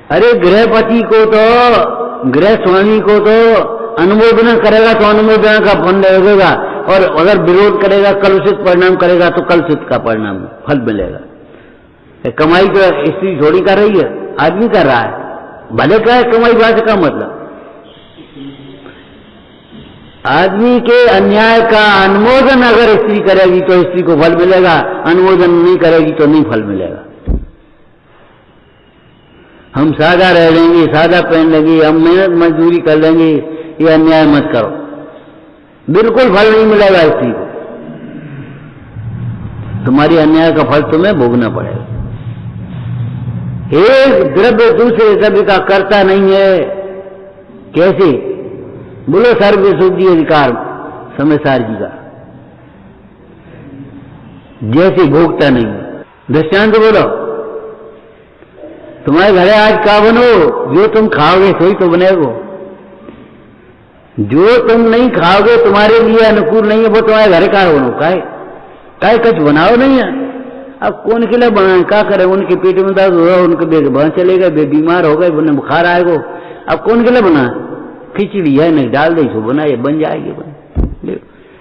अरे गृहपति को तो, गृह स्वामी को तो अनुमोदना करेगा तो अनुमोदना का फल लगेगा, और अगर विरोध करेगा, कलुषित परिणाम करेगा तो कलुषित का परिणाम फल मिलेगा। कमाई तो स्त्री थोड़ी कर रही है, आदमी कर रहा है। भले का है कमाई, बात का मतलब आदमी के अन्याय का अनुमोदन अगर स्त्री करेगी तो स्त्री को फल मिलेगा, अनुमोदन नहीं करेगी तो नहीं फल मिलेगा। हम सादा रह लेंगे, सादा पहन लेंगे, हम मेहनत मजदूरी कर लेंगे, ये अन्याय मत करो, बिल्कुल फल नहीं मिलेगा स्त्री को। तुम्हारी अन्याय का फल तुम्हें भोगना पड़ेगा। एक द्रव्य दूसरे द्रव्य का करता नहीं है। कैसे? बोलो सर्व शुद्धि अधिकार समयसार जी का, जैसे भोगता नहीं। दृष्टांत बोलो, तुम्हारे घरे आज क्या बनो? जो तुम खाओगे सोई तो बनेगो। जो तुम नहीं खाओगे, तुम्हारे लिए अनुकूल नहीं है, वो तुम्हारे घरे का बनो। काय कुछ बनाओ नहीं है। अब कौन के लिए बनाए? क्या करे? उनके पेट में दर्द हो रहा, उनके वहां चले गए, बीमार हो गए, उन्हें बुखार आएगो, अब कौन के लिए बनाए? खिचड़ी है नहीं, डाल दे सो बनाए, बन जाएगी।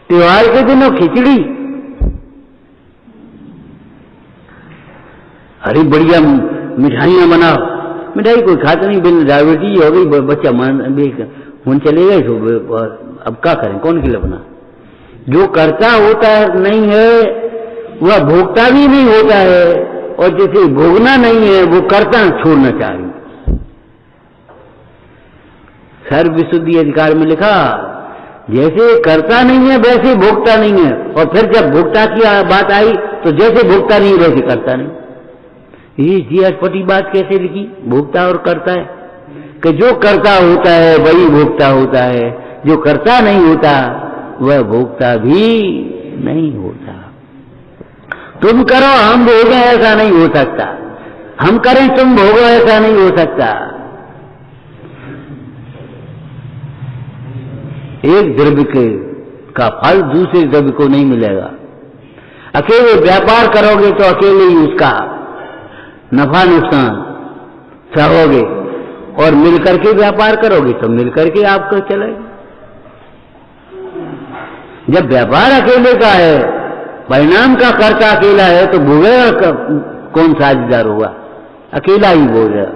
त्योहार के दिन खिचड़ी, अरे बढ़िया मिठाइयां बनाओ। मिठाई कोई खाता नहीं, बिन डायबिटीज हो गई, बच्चा मन चले गए सो, अब क्या करें? कौन के लिए बना? जो करता होता नहीं है वह भोगता भी नहीं होता है, और जिसे भोगना नहीं है वो करता छोड़ना चाहिए। सर्व विशुद्धि अधिकार में लिखा, जैसे करता नहीं है वैसे भोगता नहीं है, और फिर जब भोगता की बात आई तो जैसे भोगता नहीं वैसे करता नहीं। ये अटपटी बात कैसे लिखी? भोगता और करता है कि जो करता होता है वही भोगता होता है, जो करता नहीं होता वह भोगता भी नहीं होता। तुम करो हम भोगें ऐसा नहीं हो सकता, हम करें तुम भोगो ऐसा नहीं हो सकता। एक द्रव्य का फल दूसरे द्रव्य को नहीं मिलेगा। अकेले व्यापार करोगे तो अकेले ही उसका नफा नुकसान सहोगे, और मिलकर के व्यापार करोगे तो मिलकर के आपको चलेगा। जब व्यापार अकेले का है, परिणाम का कर्ता अकेला है, तो भोगेगा कौन साझेदार होगा? अकेला ही भोगेगा।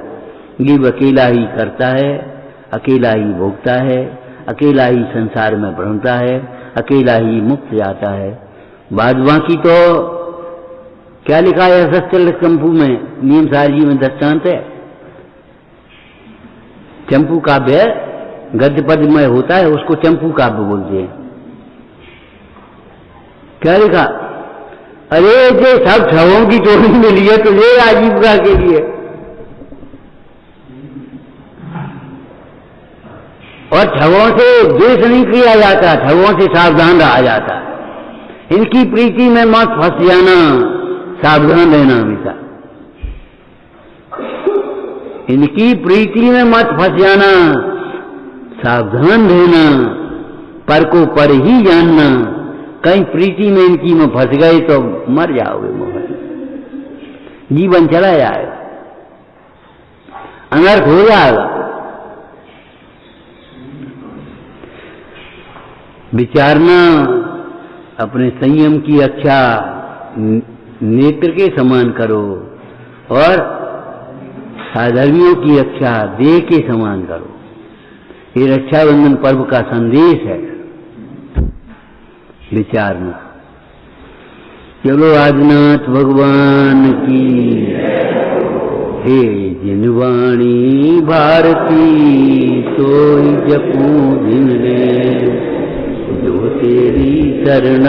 जीव अकेला ही करता है, अकेला ही भोगता है, अकेला ही संसार में भ्रमता है, अकेला ही मुक्त जाता है। बाद बाकी तो क्या लिखा है सस्tel चंपू में, नियम सार जी में दृष्टांत है। चंपू काव्य गद्य पद में होता है, उसको चंपू काव्य बोलते हैं। क्या लिखा? अरे जो सब छवों की टोली मिली है तुझे आजीविका के लिए, और छवों से द्वेष नहीं किया जाता, छवों से सावधान रहा जाता है। इनकी प्रीति में मत फंस जाना, सावधान रहना हमेशा। इनकी प्रीति में मत फंस जाना, सावधान रहना, पर को पर ही जानना। कहीं प्रीति में इनकी में फंस गए तो मर जाओगे, मोहन जीवन चला जाएगा, अनर्थ हो जाएगा। विचारना, अपने संयम की रक्षा नेत्र के समान करो और साधर्मियों की रक्षा देह के समान करो। ये रक्षाबंधन पर्व का संदेश है, विचारना। चलो आदिनाथ भगवान की, हे जिनवाणी भारती सोई जपू जिनने, जो तेरी शरण